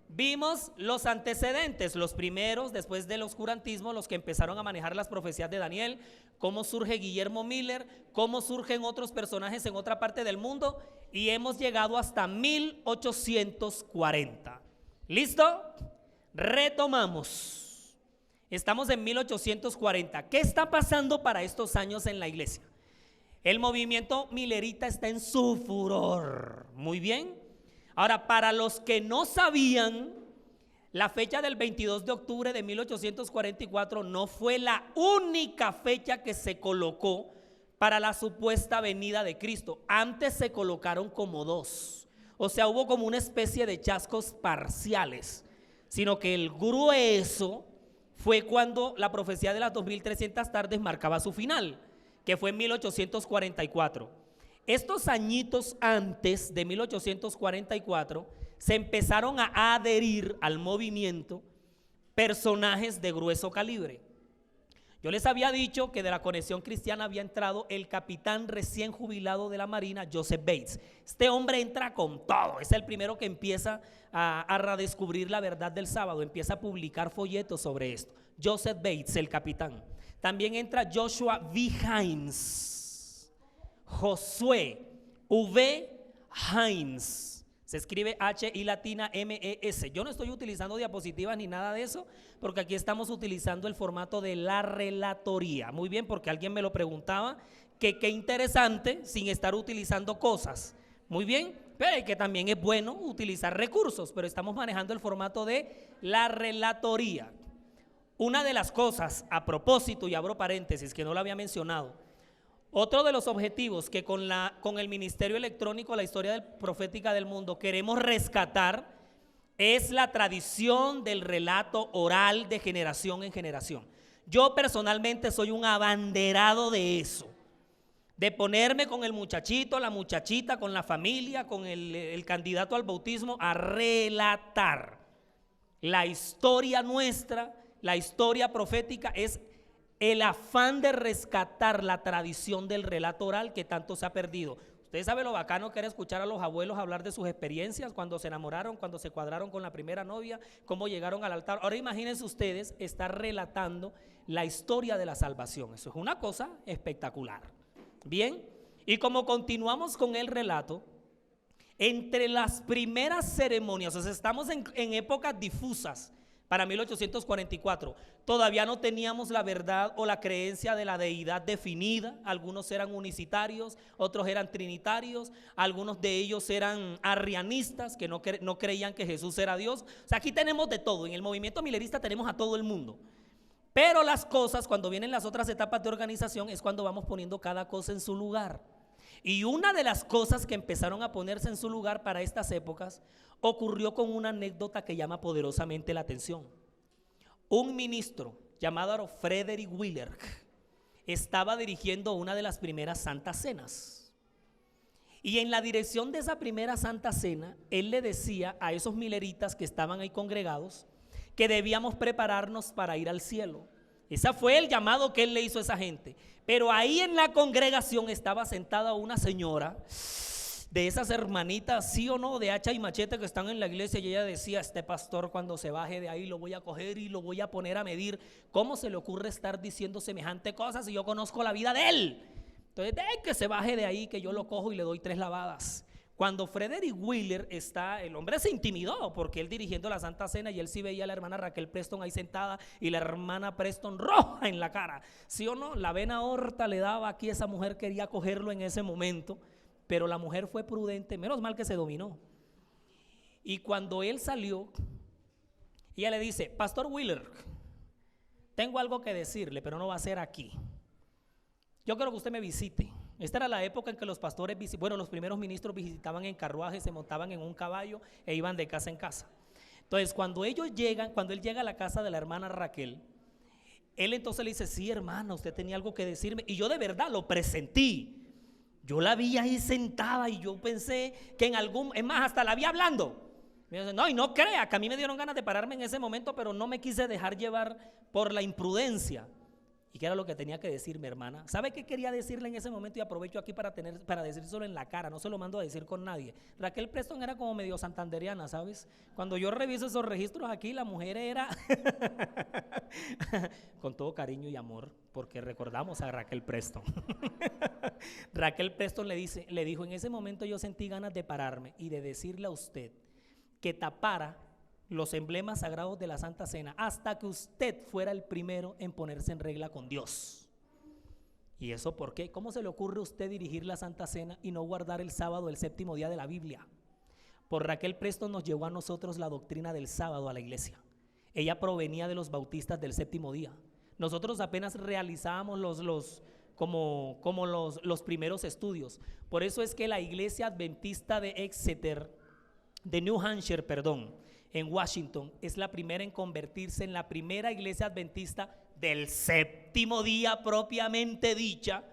Vimos los antecedentes, los primeros, después del oscurantismo, los que empezaron a manejar las profecías de Daniel, cómo surge Guillermo Miller, cómo surgen otros personajes en otra parte del mundo, y hemos llegado hasta 1840. ¿Listo? Retomamos. Estamos en 1840. ¿Qué está pasando para estos años en la iglesia? El movimiento millerita está en su furor. Muy bien. Ahora, para los que no sabían, la fecha del 22 de octubre de 1844 no fue la única fecha que se colocó para la supuesta venida de Cristo. Antes se colocaron como 2. O sea, hubo como una especie de chascos parciales, sino que el grueso fue cuando la profecía de las 2300 tardes marcaba su final, que fue en 1844. Estos añitos antes de 1844 se empezaron a adherir al movimiento personajes de grueso calibre. Yo les había dicho que de la Conexión Cristiana había entrado el capitán recién jubilado de la Marina, Joseph Bates. Este hombre entra con todo, es el primero que empieza a redescubrir la verdad del sábado, empieza a publicar folletos sobre esto. Joseph Bates, el capitán. También entra Joshua V. Hines, Josué V. Hines. Se escribe H-I latina M-E-S. Yo no estoy utilizando diapositivas ni nada de eso, porque aquí estamos utilizando el formato de la relatoría. Muy bien, porque alguien me lo preguntaba, que qué interesante sin estar utilizando cosas. Muy bien, pero que también es bueno utilizar recursos, pero estamos manejando el formato de la relatoría. Una de las cosas, a propósito, y abro paréntesis, que no lo había mencionado, otro de los objetivos que con el Ministerio Electrónico, la historia profética del mundo, queremos rescatar es la tradición del relato oral de generación en generación. Yo personalmente soy un abanderado de eso, de ponerme con el muchachito, la muchachita, con la familia, con el candidato al bautismo, a relatar la historia nuestra, la historia profética. Es el afán de rescatar la tradición del relato oral que tanto se ha perdido. Usted sabe lo bacano que era escuchar a los abuelos hablar de sus experiencias, cuando se enamoraron, cuando se cuadraron con la primera novia, cómo llegaron al altar. Ahora imagínense ustedes estar relatando la historia de la salvación. Eso es una cosa espectacular. Bien, y como continuamos con el relato, entre las primeras ceremonias, o sea, estamos en épocas difusas. Para 1844 todavía no teníamos la verdad o la creencia de la deidad definida. Algunos eran unicitarios, otros eran trinitarios, algunos de ellos eran arrianistas, que no creían que Jesús era Dios. O sea, aquí tenemos de todo. En el movimiento millerista tenemos a todo el mundo. Pero las cosas, cuando vienen las otras etapas de organización, es cuando vamos poniendo cada cosa en su lugar. Y una de las cosas que empezaron a ponerse en su lugar para estas épocas ocurrió con una anécdota que llama poderosamente la atención. Un ministro llamado Frederick Wheeler estaba dirigiendo una de las primeras santas cenas. Y en la dirección de esa primera santa cena, él le decía a esos milleritas que estaban ahí congregados que debíamos prepararnos para ir al cielo. Ese fue el llamado que él le hizo a esa gente. Pero ahí en la congregación estaba sentada una señora de esas hermanitas, sí o no, de hacha y machete que están en la iglesia, y ella decía: este pastor cuando se baje de ahí lo voy a coger y lo voy a poner a medir. ¿Cómo se le ocurre estar diciendo semejante cosa si yo conozco la vida de él? Entonces, que se baje de ahí, que yo lo cojo y le doy 3 lavadas. Cuando Frederick Wheeler está, el hombre se intimidó porque él dirigiendo la Santa Cena, y él sí veía a la hermana Raquel Preston ahí sentada y la hermana Preston roja en la cara, ¿sí o no? La vena aorta le daba aquí, esa mujer quería cogerlo en ese momento, pero la mujer fue prudente, menos mal que se dominó. Y cuando él salió, ella le dice: Pastor Wheeler, tengo algo que decirle, pero no va a ser aquí. Yo quiero que usted me visite. Esta era la época en que los pastores, los primeros ministros visitaban en carruajes, se montaban en un caballo e iban de casa en casa. Entonces, cuando él llega a la casa de la hermana Raquel, él entonces le dice: sí, hermana, usted tenía algo que decirme. Y yo de verdad lo presentí. Yo la vi ahí sentada y yo pensé que es más, hasta la vi hablando. Me dice: no, y no crea que a mí me dieron ganas de pararme en ese momento, pero no me quise dejar llevar por la imprudencia. ¿Y qué era lo que tenía que decirme, hermana? ¿Sabe qué quería decirle en ese momento? Y aprovecho aquí para decírselo en la cara, no se lo mando a decir con nadie. Raquel Preston era como medio santanderiana, ¿sabes? Cuando yo reviso esos registros aquí, la mujer era con todo cariño y amor, porque recordamos a Raquel Preston. Raquel Preston le dijo: en ese momento yo sentí ganas de pararme y de decirle a usted que tapara los emblemas sagrados de la Santa Cena hasta que usted fuera el primero en ponerse en regla con Dios. ¿Y eso por qué? ¿Cómo se le ocurre a usted dirigir la Santa Cena y no guardar el sábado, el 7º día de la Biblia? Por Raquel Preston nos llevó a nosotros la doctrina del sábado a la iglesia. Ella provenía de los bautistas del 7º día. Nosotros apenas realizábamos los primeros estudios. Por eso es que la iglesia adventista de New Hampshire, en Washington, es la primera en convertirse en la primera iglesia adventista del 7º día propiamente dicha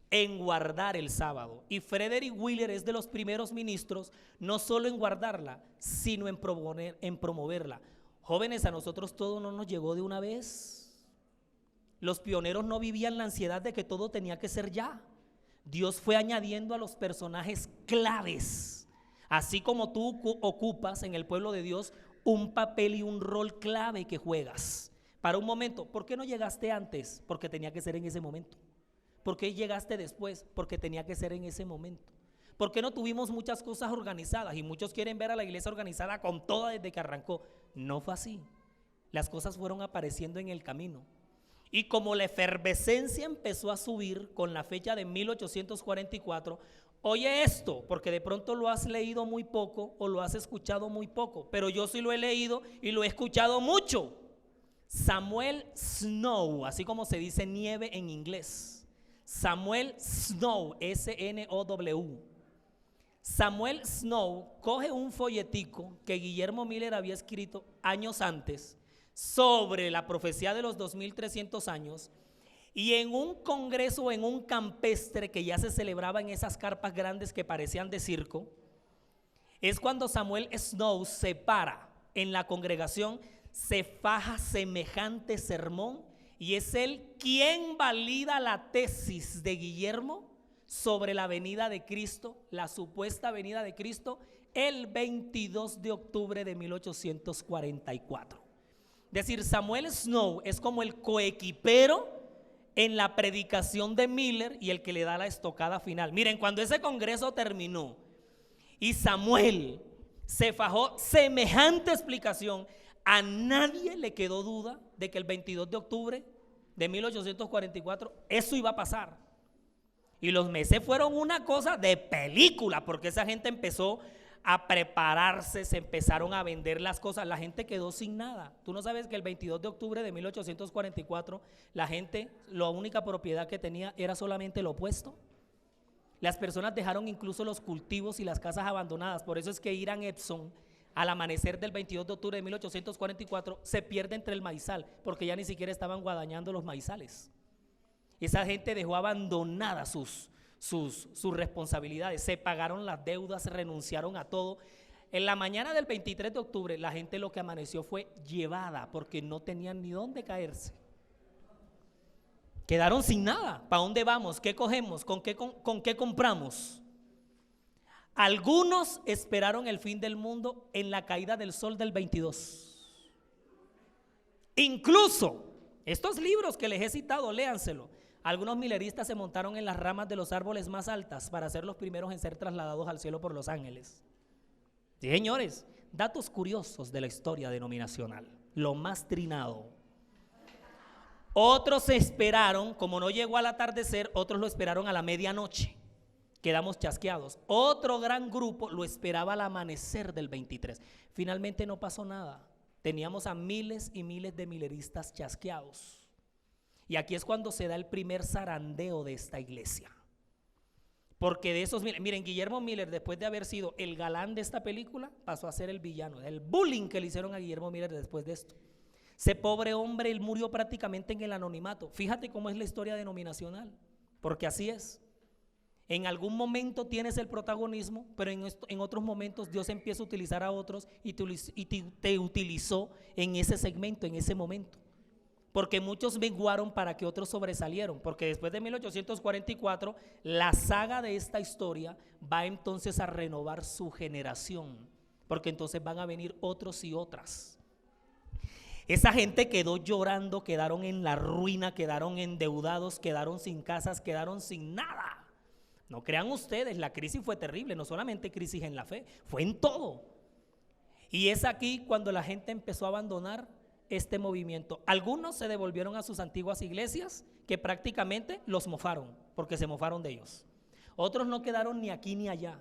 en guardar el sábado. Y Frederick Wheeler es de los primeros ministros no solo en guardarla, sino en promoverla. Jóvenes, a nosotros todo no nos llegó de una vez. Los pioneros no vivían la ansiedad de que todo tenía que ser ya. Dios fue añadiendo a los personajes claves. Así como tú ocupas en el pueblo de Dios un papel y un rol clave que juegas para un momento. ¿Por qué no llegaste antes? Porque tenía que ser en ese momento. ¿Por qué llegaste después? Porque tenía que ser en ese momento. ¿Por qué no tuvimos muchas cosas organizadas? Y muchos quieren ver a la iglesia organizada con toda desde que arrancó. No fue así. Las cosas fueron apareciendo en el camino. Y como la efervescencia empezó a subir con la fecha de 1844, oye esto, porque de pronto lo has leído muy poco o lo has escuchado muy poco, pero yo sí lo he leído y lo he escuchado mucho. Samuel Snow, así como se dice nieve en inglés. Samuel Snow, S-N-O-W. Samuel Snow coge un folletico que Guillermo Miller había escrito años antes sobre la profecía de los 2300 años, y en un congreso, en un campestre que ya se celebraba en esas carpas grandes que parecían de circo, es cuando Samuel Snow se para en la congregación, se faja semejante sermón, y es él quien valida la tesis de Guillermo sobre la venida de Cristo, la supuesta venida de Cristo, el 22 de octubre de 1844. Es decir, Samuel Snow es como el coequipero en la predicación de Miller y el que le da la estocada final. Miren, cuando ese congreso terminó y Samuel se fajó semejante explicación, a nadie le quedó duda de que el 22 de octubre de 1844 eso iba a pasar. Y los meses fueron una cosa de película, porque esa gente empezó a prepararse, se empezaron a vender las cosas, la gente quedó sin nada. Tú no sabes que el 22 de octubre de 1844 la gente, la única propiedad que tenía era solamente lo opuesto. Las personas dejaron incluso los cultivos y las casas abandonadas. Por eso es que Hiram Edson, al amanecer del 22 de octubre de 1844, se pierde entre el maizal, porque ya ni siquiera estaban guadañando los maizales. Esa gente dejó abandonadas sus responsabilidades, se pagaron las deudas, renunciaron a todo. En la mañana del 23 de octubre la gente lo que amaneció fue llevada, porque no tenían ni dónde caerse. Quedaron sin nada. ¿Para dónde vamos? ¿Qué cogemos? ¿Con qué compramos? Algunos esperaron el fin del mundo en la caída del sol del 22. Incluso, estos libros que les he citado, léanselo. Algunos mileristas se montaron en las ramas de los árboles más altas para ser los primeros en ser trasladados al cielo por los ángeles. Sí, señores, datos curiosos de la historia denominacional, lo más trinado. Otros esperaron, como no llegó al atardecer, otros lo esperaron a la medianoche. Quedamos chasqueados. Otro gran grupo lo esperaba al amanecer del 23. Finalmente no pasó nada. Teníamos a miles y miles de mileristas chasqueados. Y aquí es cuando se da el primer zarandeo de esta iglesia. Porque de esos, miren, Guillermo Miller, después de haber sido el galán de esta película, pasó a ser el villano. El bullying que le hicieron a Guillermo Miller después de esto. Ese pobre hombre, él murió prácticamente en el anonimato. Fíjate cómo es la historia denominacional, porque así es. En algún momento tienes el protagonismo, pero en otros momentos Dios empieza a utilizar a otros y te utilizó en ese segmento, en ese momento. Porque muchos menguaron para que otros sobresalieron, porque después de 1844 la saga de esta historia va entonces a renovar su generación, porque entonces van a venir otros y otras. Esa gente quedó llorando, quedaron en la ruina, quedaron endeudados, quedaron sin casas, quedaron sin nada. No crean ustedes, la crisis fue terrible, no solamente crisis en la fe, fue en todo. Y es aquí cuando la gente empezó a abandonar este movimiento. Algunos se devolvieron a sus antiguas iglesias, que prácticamente los mofaron, porque se mofaron de ellos. Otros no quedaron ni aquí ni allá.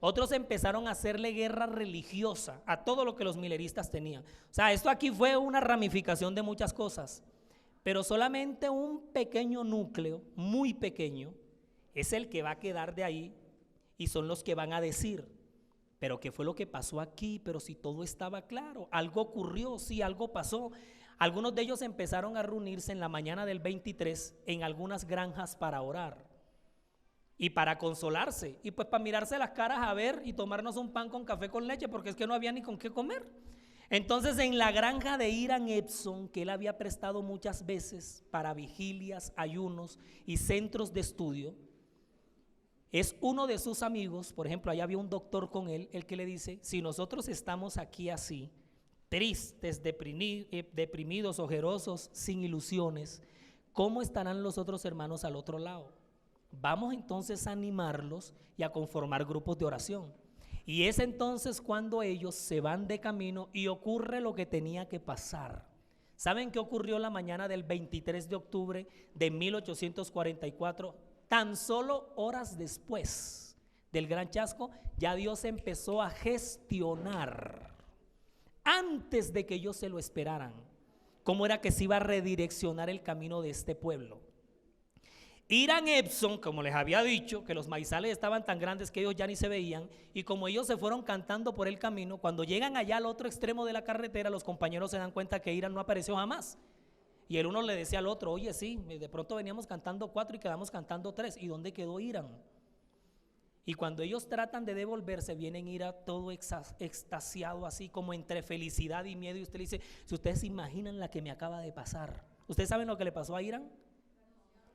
Otros empezaron a hacerle guerra religiosa a todo lo que los mileristas tenían. O sea, esto aquí fue una ramificación de muchas cosas, pero solamente un pequeño núcleo, muy pequeño, es el que va a quedar de ahí y son los que van a decir, pero ¿qué fue lo que pasó aquí? Pero si todo estaba claro, algo ocurrió, sí, algo pasó. Algunos de ellos empezaron a reunirse en la mañana del 23 en algunas granjas para orar y para consolarse y pues para mirarse las caras a ver y tomarnos un pan con café con leche, porque es que no había ni con qué comer. Entonces en la granja de Hiram Edson, que él había prestado muchas veces para vigilias, ayunos y centros de estudio, es uno de sus amigos, por ejemplo, allá había un doctor con él, el que le dice, si nosotros estamos aquí así, tristes, deprimidos, ojerosos, sin ilusiones, ¿cómo estarán los otros hermanos al otro lado? Vamos entonces a animarlos y a conformar grupos de oración. Y es entonces cuando ellos se van de camino y ocurre lo que tenía que pasar. ¿Saben qué ocurrió la mañana del 23 de octubre de 1844? Tan solo horas después del gran chasco, ya Dios empezó a gestionar, antes de que ellos se lo esperaran, cómo era que se iba a redireccionar el camino de este pueblo. Hiram Edson, como les había dicho, que los maizales estaban tan grandes que ellos ya ni se veían, y como ellos se fueron cantando por el camino, cuando llegan allá al otro extremo de la carretera, los compañeros se dan cuenta que Hiram no apareció jamás. Y el uno le decía al otro, oye, sí, de pronto veníamos cantando 4 y quedamos cantando 3. ¿Y dónde quedó Hiram? Y cuando ellos tratan de devolverse, vienen Hiram todo extasiado, así como entre felicidad y miedo. Y usted le dice, si ustedes se imaginan la que me acaba de pasar. ¿Ustedes saben lo que le pasó a Hiram?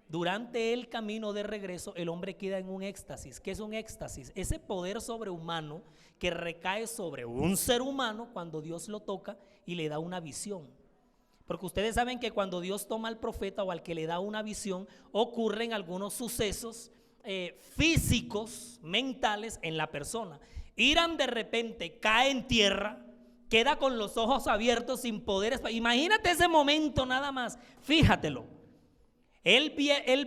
Durante el camino de regreso, el hombre queda en un éxtasis. ¿Qué es un éxtasis? Ese poder sobrehumano que recae sobre un ser humano cuando Dios lo toca y le da una visión. Porque ustedes saben que cuando Dios toma al profeta o al que le da una visión, ocurren algunos sucesos físicos, mentales en la persona. Hiram de repente cae en tierra, queda con los ojos abiertos sin poder. Imagínate ese momento nada más, fíjatelo. Él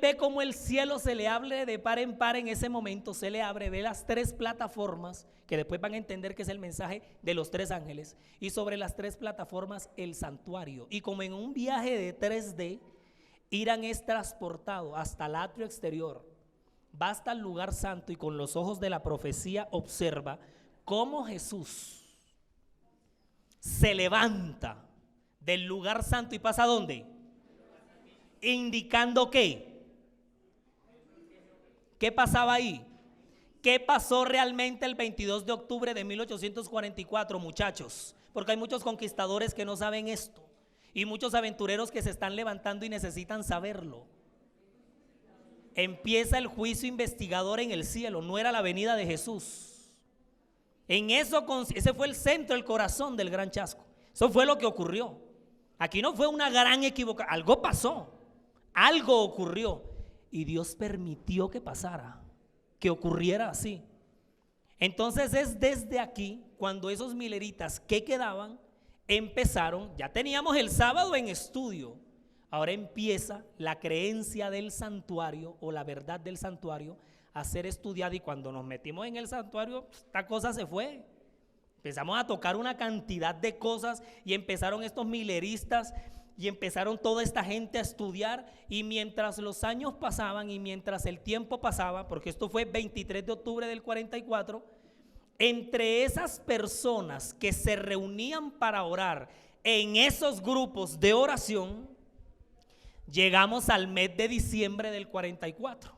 ve como el cielo se le abre de par en par en ese momento, se le abre, ve las 3 plataformas, que después van a entender que es el mensaje de los 3 ángeles, y sobre las 3 plataformas el santuario. Y como en un viaje de 3D, Hiram es transportado hasta el atrio exterior, va hasta el lugar santo y con los ojos de la profecía observa cómo Jesús se levanta del lugar santo y pasa ¿a dónde? Indicando ¿qué? ¿Qué pasaba ahí? ¿Qué pasó realmente el 22 de octubre de 1844, muchachos? Porque hay muchos conquistadores que no saben esto y muchos aventureros que se están levantando y necesitan saberlo. Empieza el juicio investigador en el cielo, no era la venida de Jesús. Ese fue el centro, el corazón del Gran Chasco. Eso fue lo que ocurrió. Aquí no fue una gran equivocación, algo pasó, algo ocurrió y Dios permitió que pasara, que ocurriera así. Entonces es desde aquí cuando esos mileritas que quedaban empezaron, ya teníamos el sábado en estudio, ahora empieza la creencia del santuario o la verdad del santuario a ser estudiada, y cuando nos metimos en el santuario, esta cosa se fue. Empezamos a tocar una cantidad de cosas y empezaron estos mileristas y empezaron toda esta gente a estudiar, y mientras los años pasaban y mientras el tiempo pasaba, porque esto fue 23 de octubre del 44, entre esas personas que se reunían para orar en esos grupos de oración, llegamos al mes de diciembre del 44.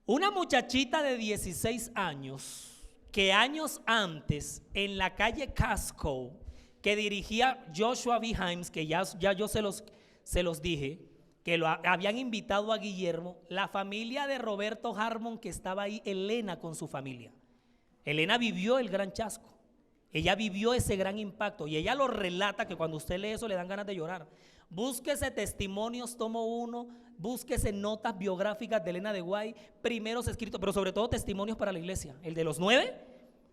Una muchachita de 16 años que años antes en la calle Casco, que dirigía Joshua B. Himes, que ya yo se los dije, que lo habían invitado a Guillermo, la familia de Roberto Harmon que estaba ahí, Elena con su familia. Elena vivió el Gran Chasco, ella vivió ese gran impacto y ella lo relata, que cuando usted lee eso le dan ganas de llorar. Búsquese testimonios, tomo 1, búsquese notas biográficas de Elena de White, primeros escritos, pero sobre todo testimonios para la iglesia. El de los 9,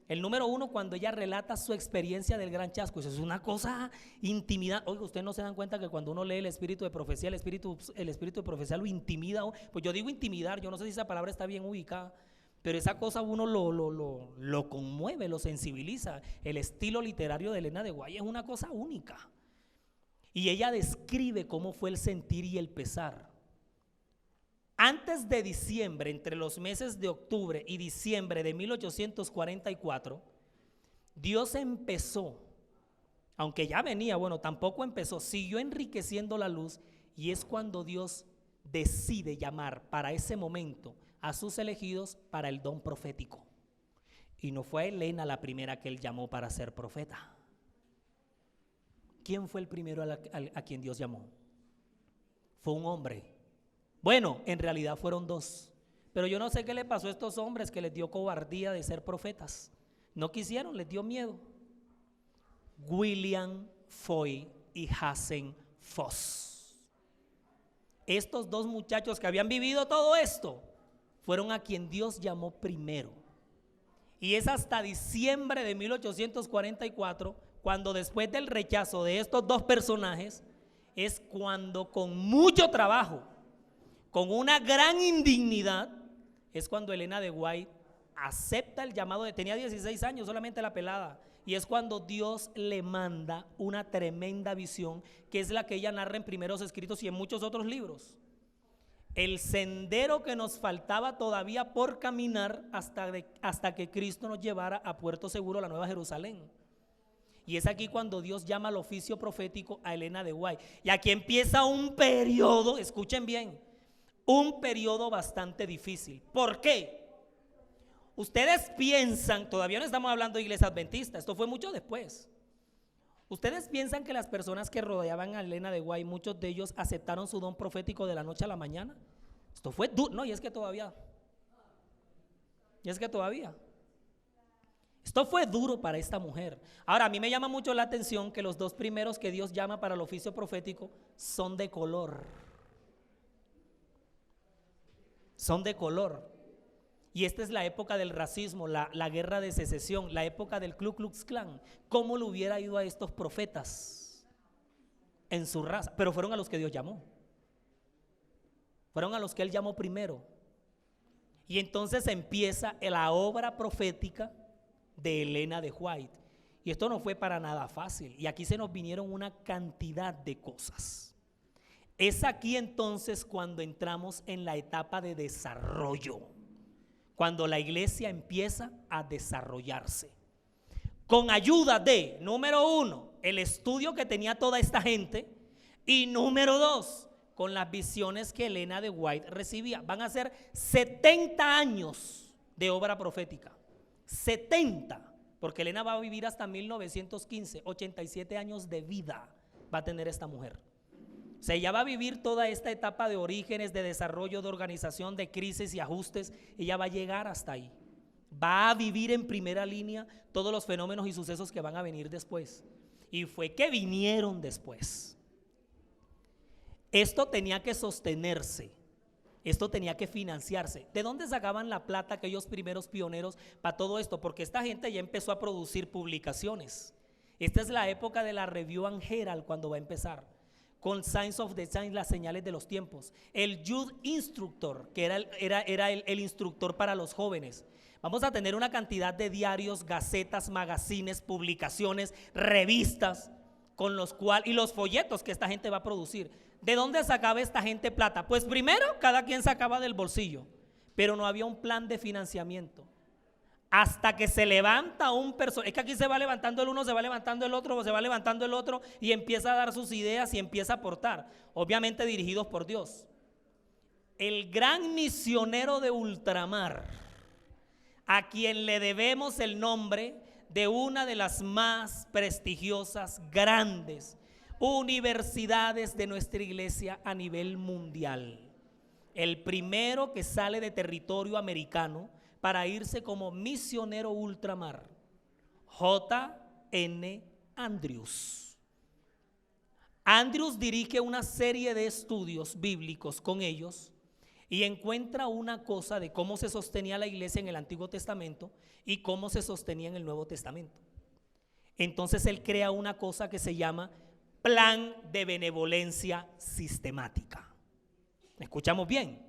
el número 1, cuando ella relata su experiencia del Gran Chasco. Eso es una cosa intimidante. Oiga, ustedes no se dan cuenta que cuando uno lee el espíritu de profecía, el espíritu de profecía lo intimida. Pues yo digo intimidar, yo no sé si esa palabra está bien ubicada, pero esa cosa uno lo conmueve, lo sensibiliza. El estilo literario de Elena de White es una cosa única. Y ella describe cómo fue el sentir y el pesar. Antes de diciembre, entre los meses de octubre y diciembre de 1844, Dios empezó, aunque ya venía, tampoco empezó, siguió enriqueciendo la luz, y es cuando Dios decide llamar para ese momento a sus elegidos para el don profético. Y no fue Elena la primera que él llamó para ser profeta. ¿Quién fue el primero a quien Dios llamó? Fue un hombre. Bueno, en realidad fueron 2, pero yo no sé qué le pasó a estos hombres que les dio cobardía de ser profetas. No quisieron, les dio miedo. William Foy y Hazen Foss. Estos 2 muchachos que habían vivido todo esto fueron a quien Dios llamó primero. Y es hasta diciembre de 1844 cuando, después del rechazo de estos 2 personajes, es cuando con mucho trabajo, con una gran indignidad, es cuando Elena de White acepta el llamado. Tenía 16 años solamente la pelada, y es cuando Dios le manda una tremenda visión, que es la que ella narra en Primeros Escritos y en muchos otros libros. El sendero que nos faltaba todavía por caminar hasta que Cristo nos llevara a Puerto Seguro, la Nueva Jerusalén. Y es aquí cuando Dios llama al oficio profético a Elena de White. Y aquí empieza un periodo, escuchen bien, un periodo bastante difícil. ¿Por qué? Ustedes piensan, todavía no estamos hablando de iglesia adventista, esto fue mucho después. Ustedes piensan que las personas que rodeaban a Elena de White, muchos de ellos aceptaron su don profético de la noche a la mañana. Esto fue duro, no, y es que todavía. Esto fue duro para esta mujer. Ahora, a mí me llama mucho la atención que los 2 primeros que Dios llama para el oficio profético son de color. Y esta es la época del racismo, la guerra de secesión, la época del Ku Klux Klan. ¿Cómo le hubiera ido a estos profetas en su raza? Pero fueron a los que Dios llamó. Fueron a los que Él llamó primero. Y entonces empieza la obra profética de Elena de White. Y esto no fue para nada fácil. Y aquí se nos vinieron una cantidad de cosas. Es aquí entonces cuando entramos en la etapa de desarrollo, cuando la iglesia empieza a desarrollarse, con ayuda de, número 1, el estudio que tenía toda esta gente, y número 2, con las visiones que Elena de White recibía. Van a ser 70 años de obra profética, 70, porque Elena va a vivir hasta 1915, 87 años de vida va a tener esta mujer. O sea, ella va a vivir toda esta etapa de orígenes, de desarrollo, de organización, de crisis y ajustes. Ella va a llegar hasta ahí. va a vivir en primera línea todos los fenómenos y sucesos que van a venir después. Y fue que vinieron después. Esto tenía que sostenerse, esto tenía que financiarse. ¿De dónde sacaban la plata aquellos primeros pioneros para todo esto? Porque esta gente ya empezó a producir publicaciones. Esta es la época de la Review and Herald cuando va a empezar, con Signs of the Times, las señales de los tiempos. El Youth Instructor, que era el instructor para los jóvenes. Vamos a tener una cantidad de diarios, gacetas, magazines, publicaciones, revistas, con los cuales, y los folletos que esta gente va a producir. ¿De dónde sacaba esta gente plata? Pues primero, cada quien sacaba del bolsillo, pero no había un plan de financiamiento. Hasta que se levanta un personaje, es que aquí se va levantando el uno, se va levantando el otro, se va levantando el otro, y empieza a dar sus ideas y empieza a aportar, obviamente dirigidos por Dios. El gran misionero de ultramar, a quien le debemos el nombre de una de las más prestigiosas, grandes universidades de nuestra iglesia a nivel mundial. El primero que sale de territorio americano para irse como misionero ultramar, J.N. Andrews. Andrews dirige una serie de estudios bíblicos con ellos y encuentra una cosa de cómo se sostenía la iglesia en el Antiguo Testamento y cómo se sostenía en el Nuevo Testamento. Entonces él crea una cosa que se llama Plan de Benevolencia Sistemática. ¿Escuchamos bien?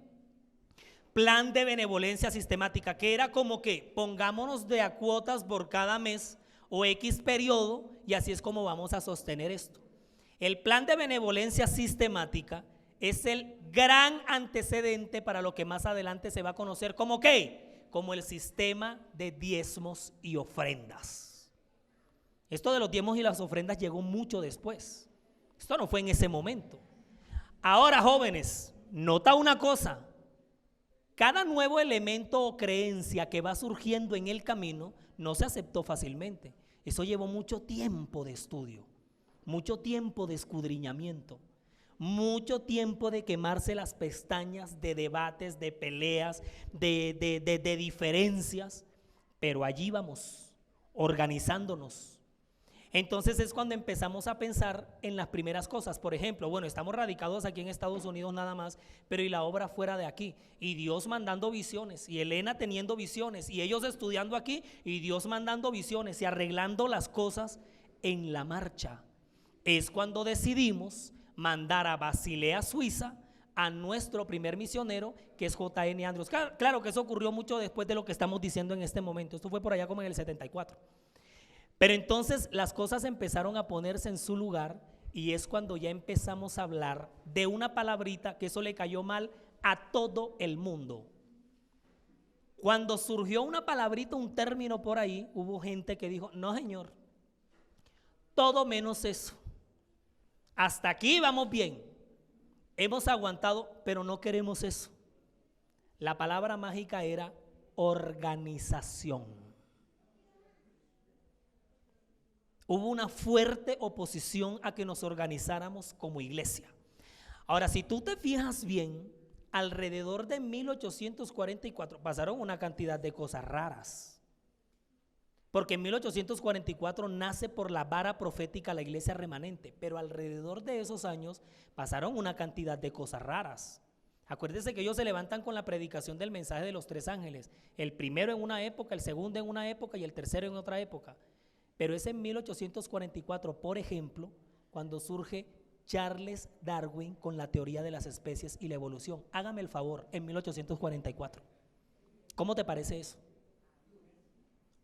Plan de benevolencia sistemática, que era como que pongámonos de a cuotas por cada mes o X periodo, y así es como vamos a sostener esto. El plan de benevolencia sistemática es el gran antecedente para lo que más adelante se va a conocer como ¿qué? Como el sistema de diezmos y ofrendas. Esto de los diezmos y las ofrendas llegó mucho después. Esto no fue en ese momento. Ahora, jóvenes, nota una cosa. Cada nuevo elemento o creencia que va surgiendo en el camino no se aceptó fácilmente. Eso llevó mucho tiempo de estudio, mucho tiempo de escudriñamiento, mucho tiempo de quemarse las pestañas, de debates, de peleas, de diferencias, pero allí vamos, organizándonos. Entonces es cuando empezamos a pensar en las primeras cosas. Por ejemplo, bueno, estamos radicados aquí en Estados Unidos nada más, pero y la obra fuera de aquí, y Dios mandando visiones, y Elena teniendo visiones, y ellos estudiando aquí, y Dios mandando visiones, y arreglando las cosas en la marcha. Es cuando decidimos mandar a Basilea, Suiza, a nuestro primer misionero, que es J.N. Andrews. Claro que eso ocurrió mucho después de lo que estamos diciendo en este momento. Esto fue por allá como en el 74. Pero entonces las cosas empezaron a ponerse en su lugar, y es cuando ya empezamos a hablar de una palabrita que eso le cayó mal a todo el mundo. Cuando surgió una palabrita, un término por ahí, hubo gente que dijo, no señor, todo menos eso. Hasta aquí vamos bien, hemos aguantado, pero no queremos eso. La palabra mágica era organización. Hubo una fuerte oposición a que nos organizáramos como iglesia. Ahora, si tú te fijas bien, alrededor de 1844 pasaron una cantidad de cosas raras. Porque en 1844 nace por la vara profética la iglesia remanente, pero alrededor de esos años pasaron una cantidad de cosas raras. Acuérdense que ellos se levantan con la predicación del mensaje de los tres ángeles, el primero en una época, el segundo en una época y el tercero en otra época. Pero es en 1844, por ejemplo, cuando surge Charles Darwin con la teoría de las especies y la evolución. Hágame el favor, en 1844. ¿Cómo te parece eso?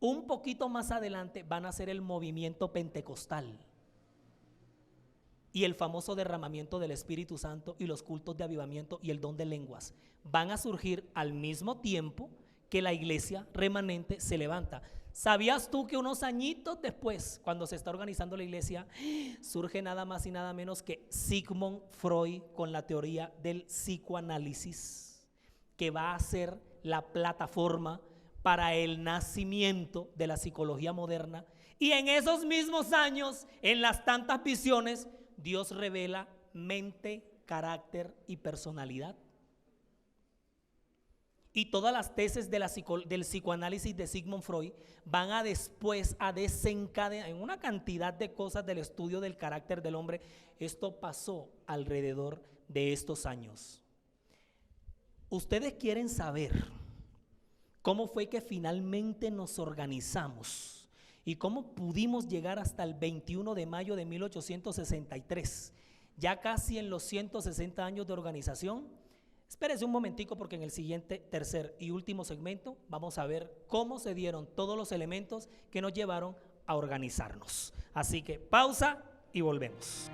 Un poquito más adelante van a ser el movimiento pentecostal y el famoso derramamiento del Espíritu Santo y los cultos de avivamiento y el don de lenguas. Van a surgir al mismo tiempo que la iglesia remanente se levanta. ¿Sabías tú que unos añitos después, cuando se está organizando la iglesia, surge nada más y nada menos que Sigmund Freud con la teoría del psicoanálisis, que va a ser la plataforma para el nacimiento de la psicología moderna? Y en esos mismos años, en las tantas visiones, Dios revela mente, carácter y personalidad. y todas las tesis de del psicoanálisis de Sigmund Freud van a después a desencadenar en una cantidad de cosas del estudio del carácter del hombre. Esto pasó alrededor de estos años. Ustedes quieren saber cómo fue que finalmente nos organizamos y cómo pudimos llegar hasta el 21 de mayo de 1863, ya casi en los 160 años de organización. Espérese un momentico, porque en el siguiente, tercer y último segmento vamos a ver cómo se dieron todos los elementos que nos llevaron a organizarnos. Así que pausa y volvemos.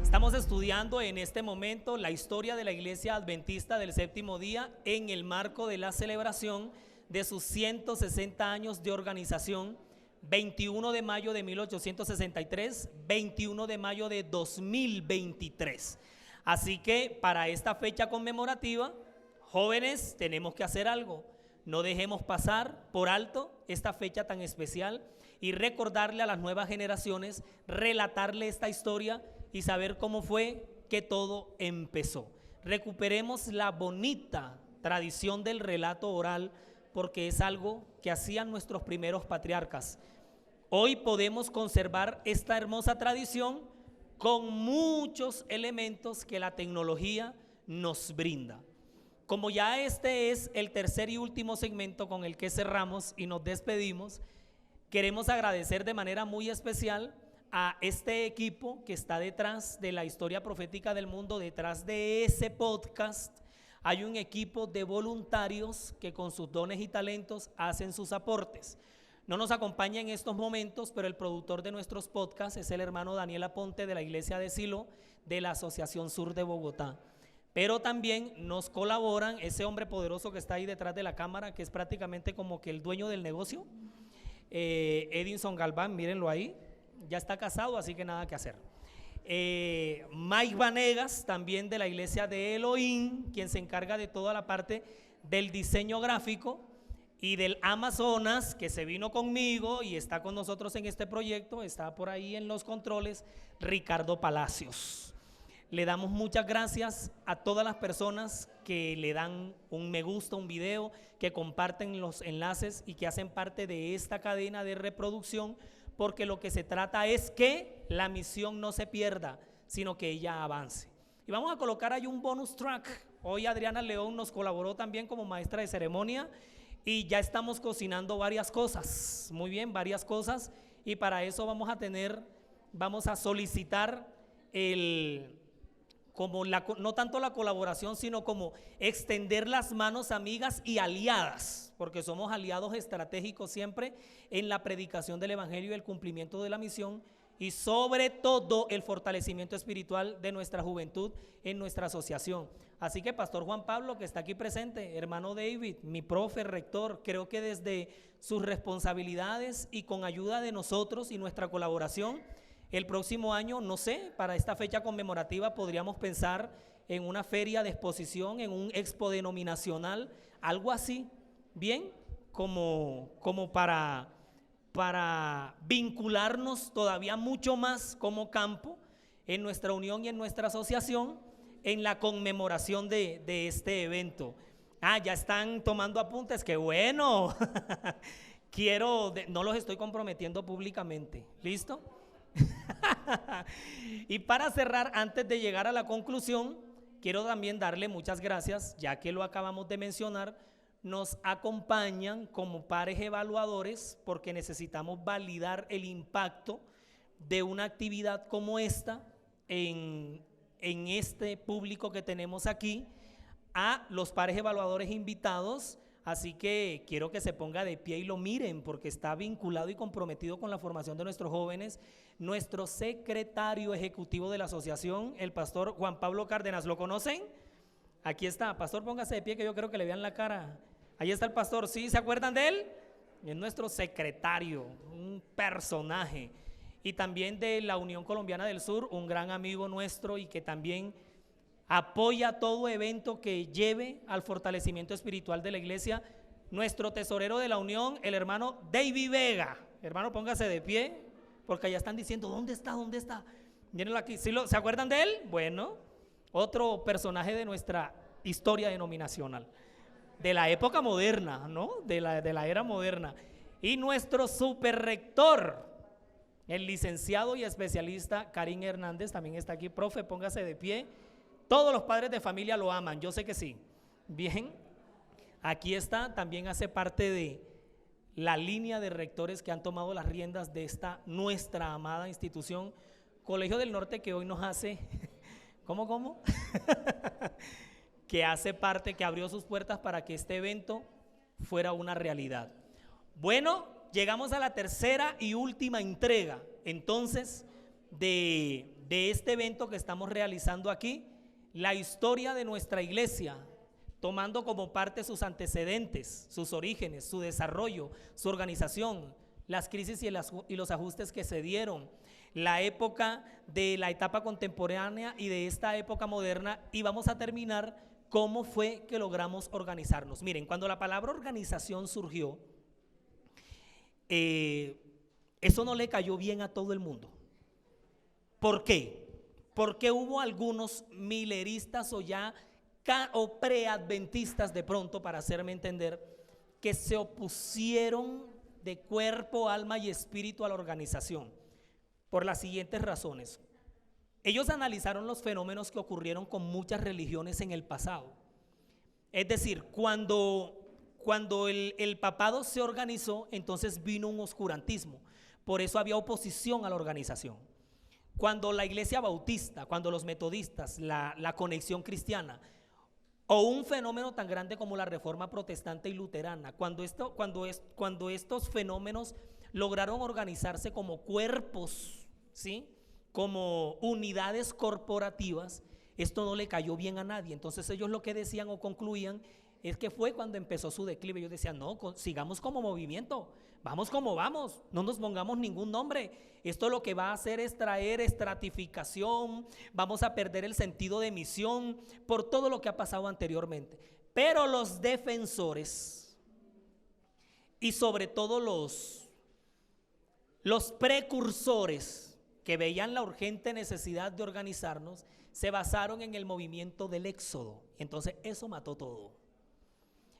Estamos estudiando en este momento la historia de la Iglesia Adventista del Séptimo Día en el marco de la celebración de sus 160 años de organización. 21 de mayo de 1863, 21 de mayo de 2023. Así que para esta fecha conmemorativa, jóvenes, tenemos que hacer algo. No dejemos pasar por alto esta fecha tan especial y recordarle a las nuevas generaciones, relatarle esta historia y saber cómo fue que todo empezó. Recuperemos la bonita tradición del relato oral, porque es algo que hacían nuestros primeros patriarcas. Hoy podemos conservar esta hermosa tradición con muchos elementos que la tecnología nos brinda. Como ya este es el tercer y último segmento con el que cerramos y nos despedimos, queremos agradecer de manera muy especial a este equipo que está detrás de la historia profética del mundo. Detrás de ese podcast hay un equipo de voluntarios que con sus dones y talentos hacen sus aportes. No nos acompaña en estos momentos, pero el productor de nuestros podcasts es el hermano Daniel Aponte de la Iglesia de Silo, de la Asociación Sur de Bogotá. Pero también nos colaboran ese hombre poderoso que está ahí detrás de la cámara, que es prácticamente como que el dueño del negocio, Edinson Galván, mírenlo ahí, ya está casado, así que nada que hacer. Mike Vanegas, también de la Iglesia de Elohim, quien se encarga de toda la parte del diseño gráfico, y del Amazonas, que se vino conmigo y está con nosotros en este proyecto, está por ahí en los controles, Ricardo Palacios. Le damos muchas gracias a todas las personas que le dan un me gusta, un video, que comparten los enlaces y que hacen parte de esta cadena de reproducción, porque lo que se trata es que la misión no se pierda, sino que ella avance. Y vamos a colocar ahí un bonus track. Hoy Adriana León nos colaboró también como maestra de ceremonia, y ya estamos cocinando varias cosas, muy bien, varias cosas, y para eso vamos a solicitar no tanto la colaboración, sino como extender las manos amigas y aliadas, porque somos aliados estratégicos siempre en la predicación del evangelio y el cumplimiento de la misión, y sobre todo el fortalecimiento espiritual de nuestra juventud en nuestra asociación. Así que Pastor Juan Pablo, que está aquí presente, hermano David, mi profe, rector, creo que desde sus responsabilidades y con ayuda de nosotros y nuestra colaboración, el próximo año, no sé, para esta fecha conmemorativa podríamos pensar en una feria de exposición, en un expo denominacional, algo así, bien, como para vincularnos todavía mucho más como campo en nuestra unión y en nuestra asociación en la conmemoración de este evento. Ya están tomando apuntes, qué bueno. No los estoy comprometiendo públicamente, ¿listo? Y para cerrar, antes de llegar a la conclusión, quiero también darle muchas gracias, ya que lo acabamos de mencionar. Nos acompañan como pares evaluadores porque necesitamos validar el impacto de una actividad como esta en este público que tenemos aquí, a los pares evaluadores invitados. Así que quiero que se ponga de pie y lo miren, porque está vinculado y comprometido con la formación de nuestros jóvenes, nuestro secretario ejecutivo de la asociación, el pastor Juan Pablo Cárdenas. ¿Lo conocen? Aquí está. Pastor, póngase de pie, que yo creo que le vean la cara. Ahí está el pastor, ¿sí? ¿Se acuerdan de él? Es nuestro secretario, un personaje. Y también de la Unión Colombiana del Sur, un gran amigo nuestro y que también apoya todo evento que lleve al fortalecimiento espiritual de la iglesia, nuestro tesorero de la Unión, el hermano David Vega. Hermano, póngase de pie, porque allá están diciendo, ¿dónde está? ¿Dónde está? Mírenlo aquí. ¿Sí ¿se acuerdan de él? Bueno, otro personaje de nuestra historia denominacional, de la época moderna, ¿no? De la era moderna. Y nuestro superrector, el licenciado y especialista Karim Hernández, también está aquí. Profe, póngase de pie. Todos los padres de familia lo aman, yo sé que sí. Bien, aquí está, también hace parte de la línea de rectores que han tomado las riendas de esta nuestra amada institución, Colegio del Norte, que hoy nos hace, ¿cómo? que hace parte, que abrió sus puertas para que este evento fuera una realidad. Bueno, llegamos a la tercera y última entrega, entonces, de este evento que estamos realizando aquí, la historia de nuestra iglesia, tomando como parte sus antecedentes, sus orígenes, su desarrollo, su organización, las crisis y los ajustes que se dieron, la época de la etapa contemporánea y de esta época moderna, y vamos a terminar cómo fue que logramos organizarnos. Miren, cuando la palabra organización surgió, eso no le cayó bien a todo el mundo. ¿Por qué? Porque hubo algunos mileristas o preadventistas, de pronto, para hacerme entender, que se opusieron de cuerpo, alma y espíritu a la organización por las siguientes razones. Ellos analizaron los fenómenos que ocurrieron con muchas religiones en el pasado. Es decir, cuando el papado se organizó, entonces vino un oscurantismo. Por eso había oposición a la organización. Cuando la iglesia bautista, cuando los metodistas, la conexión cristiana, o un fenómeno tan grande como la reforma protestante y luterana, cuando estos fenómenos lograron organizarse como cuerpos, ¿sí?, como unidades corporativas, esto no le cayó bien a nadie. Entonces ellos lo que decían o concluían es que fue cuando empezó su declive. Ellos decían, no, sigamos como movimiento, vamos como vamos, no nos pongamos ningún nombre. Esto lo que va a hacer es traer estratificación, vamos a perder el sentido de misión por todo lo que ha pasado anteriormente. Pero los defensores y sobre todo los precursores que veían la urgente necesidad de organizarnos, se basaron en el movimiento del Éxodo. Entonces eso mató todo.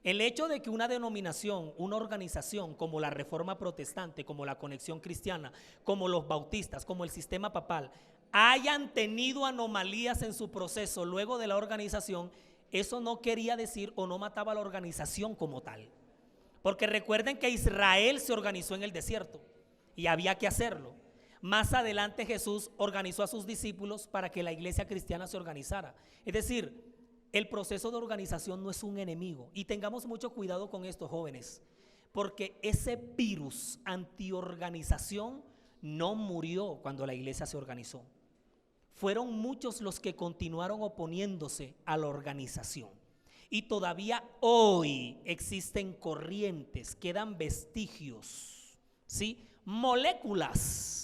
El hecho de que una denominación, una organización como la Reforma Protestante, como la Conexión Cristiana, como los bautistas, como el sistema papal, hayan tenido anomalías en su proceso luego de la organización, eso no quería decir o no mataba la organización como tal. Porque recuerden que Israel se organizó en el desierto y había que hacerlo. Más adelante Jesús organizó a sus discípulos para que la iglesia cristiana se organizara. Es decir, el proceso de organización no es un enemigo. Y tengamos mucho cuidado con esto, jóvenes, porque ese virus antiorganización no murió cuando la iglesia se organizó. Fueron muchos los que continuaron oponiéndose a la organización. Y todavía hoy existen corrientes, quedan vestigios, ¿sí?, moléculas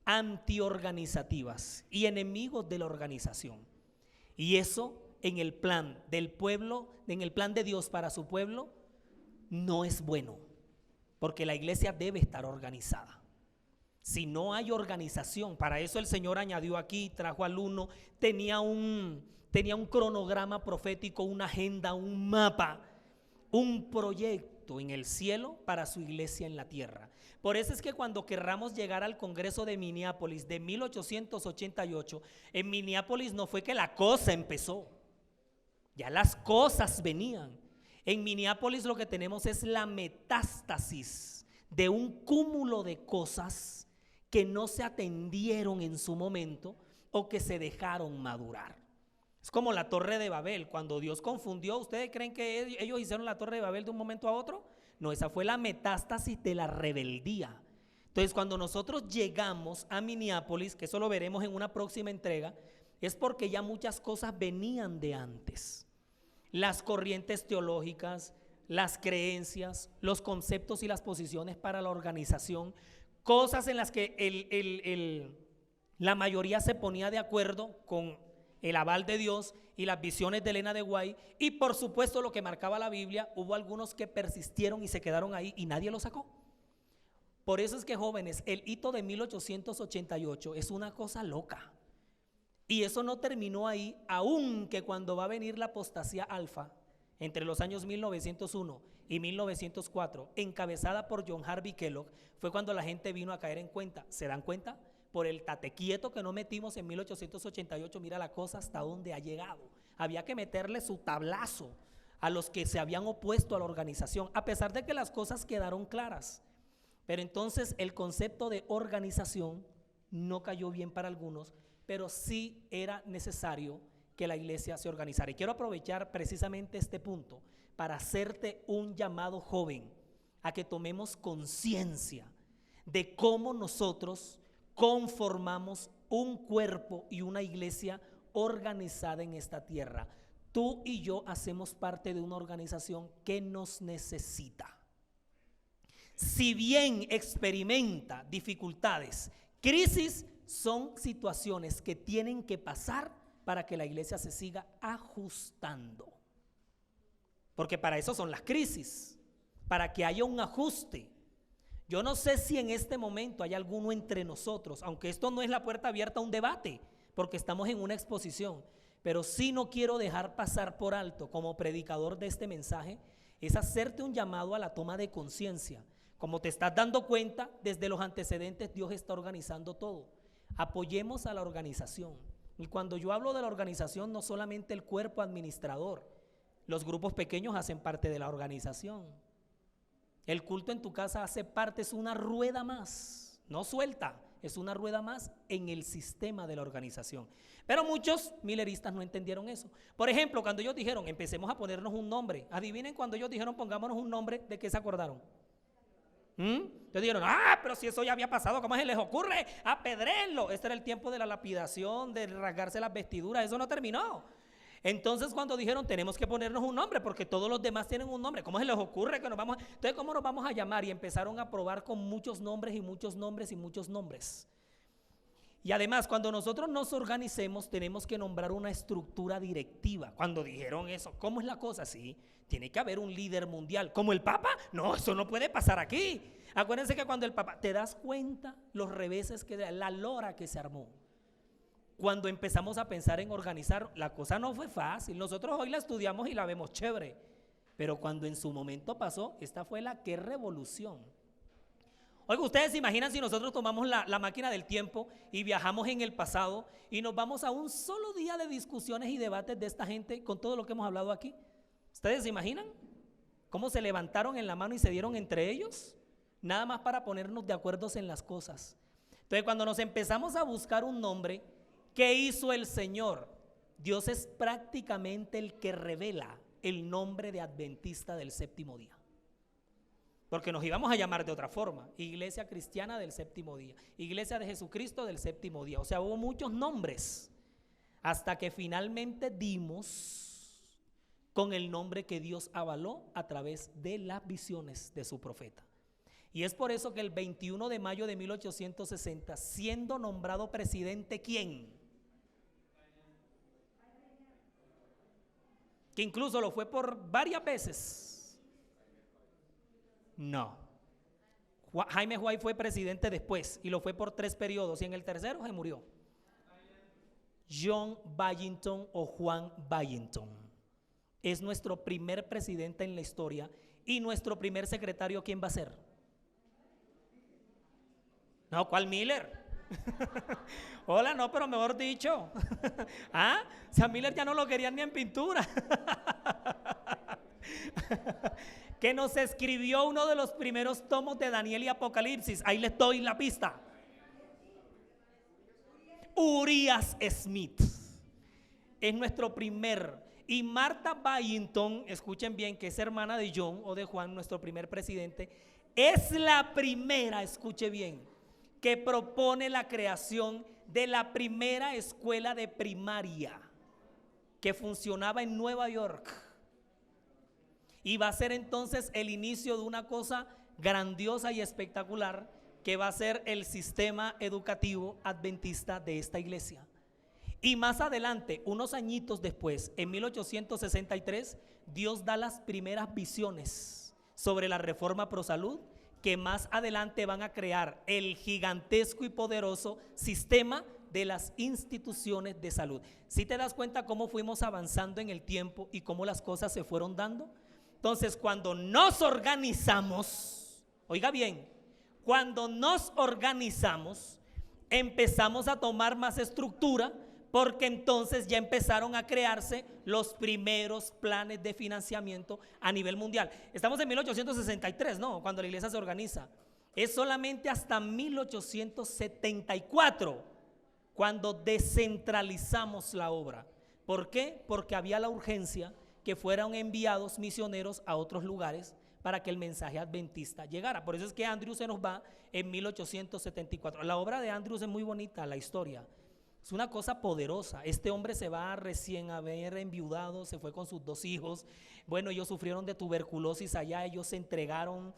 antiorganizativas y enemigos de la organización. Y eso en el plan del pueblo, en el plan de Dios para su pueblo, no es bueno, porque la iglesia debe estar organizada. Si no hay organización, para eso el Señor añadió aquí, trajo al uno, tenía un cronograma profético, una agenda, un mapa, un proyecto en el cielo para su iglesia en la tierra. Por eso es que cuando querramos llegar al Congreso de Minneapolis de 1888, en Minneapolis no fue que la cosa empezó, ya las cosas venían. En Minneapolis lo que tenemos es la metástasis de un cúmulo de cosas que no se atendieron en su momento o que se dejaron madurar. Es como la Torre de Babel, cuando Dios confundió. ¿Ustedes creen que ellos hicieron la Torre de Babel de un momento a otro? No, esa fue la metástasis de la rebeldía. Entonces, cuando nosotros llegamos a Minneapolis, que eso lo veremos en una próxima entrega, es porque ya muchas cosas venían de antes. Las corrientes teológicas, las creencias, los conceptos y las posiciones para la organización, cosas en las que la mayoría se ponía de acuerdo con el aval de Dios y las visiones de Elena de White, y por supuesto lo que marcaba la Biblia. Hubo algunos que persistieron y se quedaron ahí y nadie lo sacó. Por eso es que, jóvenes, el hito de 1888 es una cosa loca. Y eso no terminó ahí, aunque cuando va a venir la apostasía alfa, entre los años 1901 y 1904, encabezada por John Harvey Kellogg, fue cuando la gente vino a caer en cuenta. ¿Se dan cuenta? Por el tate quieto que no metimos en 1888, mira la cosa hasta dónde ha llegado. Había que meterle su tablazo a los que se habían opuesto a la organización, a pesar de que las cosas quedaron claras. Pero entonces el concepto de organización no cayó bien para algunos, pero sí era necesario que la iglesia se organizara. Y quiero aprovechar precisamente este punto para hacerte un llamado, joven, a que tomemos conciencia de cómo nosotros conformamos un cuerpo y una iglesia organizada en esta tierra. Tú y yo hacemos parte de una organización que nos necesita. Si bien experimenta dificultades, crisis, son situaciones que tienen que pasar para que la iglesia se siga ajustando. Porque para eso son las crisis, para que haya un ajuste. Yo no sé si en este momento hay alguno entre nosotros, aunque esto no es la puerta abierta a un debate, porque estamos en una exposición, pero sí no quiero dejar pasar por alto como predicador de este mensaje, es hacerte un llamado a la toma de conciencia. Como te estás dando cuenta, desde los antecedentes Dios está organizando todo. Apoyemos a la organización. Y cuando yo hablo de la organización, no solamente el cuerpo administrador, los grupos pequeños hacen parte de la organización. El culto en tu casa hace parte, es una rueda más, no suelta, es una rueda más en el sistema de la organización. Pero muchos mileristas no entendieron eso. Por ejemplo, cuando ellos dijeron, empecemos a ponernos un nombre, adivinen cuando ellos dijeron, pongámonos un nombre, ¿de qué se acordaron? Entonces dijeron, pero si eso ya había pasado, ¿cómo se les ocurre? Apedréenlo. Este era el tiempo de la lapidación, de rasgarse las vestiduras, eso no terminó. Entonces cuando dijeron, tenemos que ponernos un nombre, porque todos los demás tienen un nombre, ¿cómo se les ocurre que nos vamos a... Entonces, ¿cómo nos vamos a llamar? Y empezaron a probar con muchos nombres y muchos nombres y muchos nombres. Y además, cuando nosotros nos organicemos, tenemos que nombrar una estructura directiva. Cuando dijeron eso, ¿cómo es la cosa? Sí, tiene que haber un líder mundial. ¿Como el Papa? No, eso no puede pasar aquí. Acuérdense que cuando el Papa, te das cuenta los reveses, la lora que se armó. Cuando empezamos a pensar en organizar, la cosa no fue fácil. Nosotros hoy la estudiamos y la vemos chévere. Pero cuando en su momento pasó, esta fue la que revolución. Oiga, ¿ustedes se imaginan si nosotros tomamos la máquina del tiempo y viajamos en el pasado y nos vamos a un solo día de discusiones y debates de esta gente con todo lo que hemos hablado aquí? ¿Ustedes se imaginan cómo se levantaron en la mano y se dieron entre ellos? Nada más para ponernos de acuerdo en las cosas. Entonces, cuando nos empezamos a buscar un nombre, ¿qué hizo el Señor? Dios es prácticamente el que revela el nombre de Adventista del Séptimo Día. Porque nos íbamos a llamar de otra forma, Iglesia Cristiana del Séptimo Día, Iglesia de Jesucristo del Séptimo Día. O sea, hubo muchos nombres hasta que finalmente dimos con el nombre que Dios avaló a través de las visiones de su profeta. Y es por eso que el 21 de mayo de 1860, siendo nombrado presidente, ¿quién? Que incluso lo fue por varias veces. No, Jaime White fue presidente después y lo fue por 3 periodos y en el tercero se murió. John Ballington o Juan Ballington es nuestro primer presidente en la historia y nuestro primer secretario, ¿quién va a ser? No, ¿cuál Miller? Hola, no, pero mejor dicho. O sea, Miller ya no lo querían ni en pintura. Que nos escribió uno de los primeros tomos de Daniel y Apocalipsis. Ahí les doy la pista. Urias Smith es nuestro primer. Y Martha Ballington, escuchen bien, que es hermana de John o de Juan, nuestro primer presidente, es la primera, escuche bien, que propone la creación de la primera escuela de primaria que funcionaba en Nueva York. Y va a ser entonces el inicio de una cosa grandiosa y espectacular que va a ser el sistema educativo adventista de esta iglesia. Y más adelante, unos añitos después, en 1863, Dios da las primeras visiones sobre la reforma pro salud, que más adelante van a crear el gigantesco y poderoso sistema de las instituciones de salud. ¿Sí te das cuenta cómo fuimos avanzando en el tiempo y cómo las cosas se fueron dando? Entonces, cuando nos organizamos, oiga bien, cuando nos organizamos, empezamos a tomar más estructura, porque entonces ya empezaron a crearse los primeros planes de financiamiento a nivel mundial. Estamos en 1863, ¿no? Cuando la iglesia se organiza. Es solamente hasta 1874 cuando descentralizamos la obra. ¿Por qué? Porque había la urgencia que fueran enviados misioneros a otros lugares para que el mensaje adventista llegara. Por eso es que Andrews se nos va en 1874. La obra de Andrews es muy bonita, la historia. Es una cosa poderosa. Este hombre se va recién a haber enviudado, se fue con sus 2 hijos. Bueno, ellos sufrieron de tuberculosis allá, ellos se entregaron.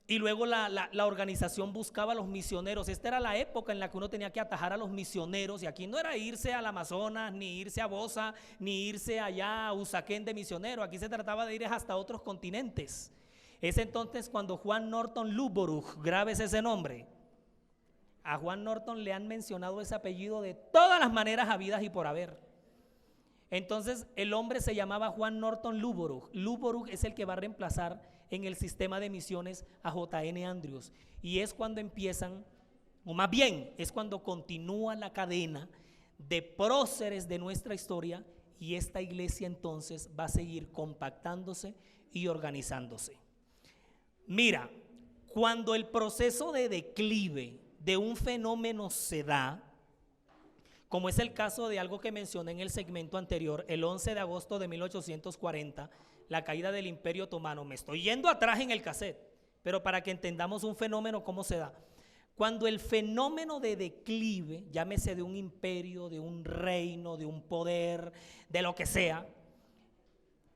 Y luego la organización buscaba a los misioneros. Esta era la época en la que uno tenía que atajar a los misioneros. Y aquí no era irse al Amazonas, ni irse a Bosa, ni irse allá a Usaquén de misionero. Aquí se trataba de ir hasta otros continentes. Es entonces cuando Juan Norton Luboruch, grabes ese nombre. A Juan Norton le han mencionado ese apellido de todas las maneras habidas y por haber. Entonces el hombre se llamaba Juan Norton Luboruch. Luboruch es el que va a reemplazar en el sistema de misiones a J.N. Andrews. Y es cuando empiezan, o más bien, es cuando continúa la cadena de próceres de nuestra historia, y esta iglesia entonces va a seguir compactándose y organizándose. Mira, cuando el proceso de declive de un fenómeno se da, como es el caso de algo que mencioné en el segmento anterior, el 11 de agosto de 1840, la caída del Imperio Otomano. Me estoy yendo atrás en el cassette, pero para que entendamos un fenómeno, cómo se da. Cuando el fenómeno de declive, llámese de un imperio, de un reino, de un poder, de lo que sea,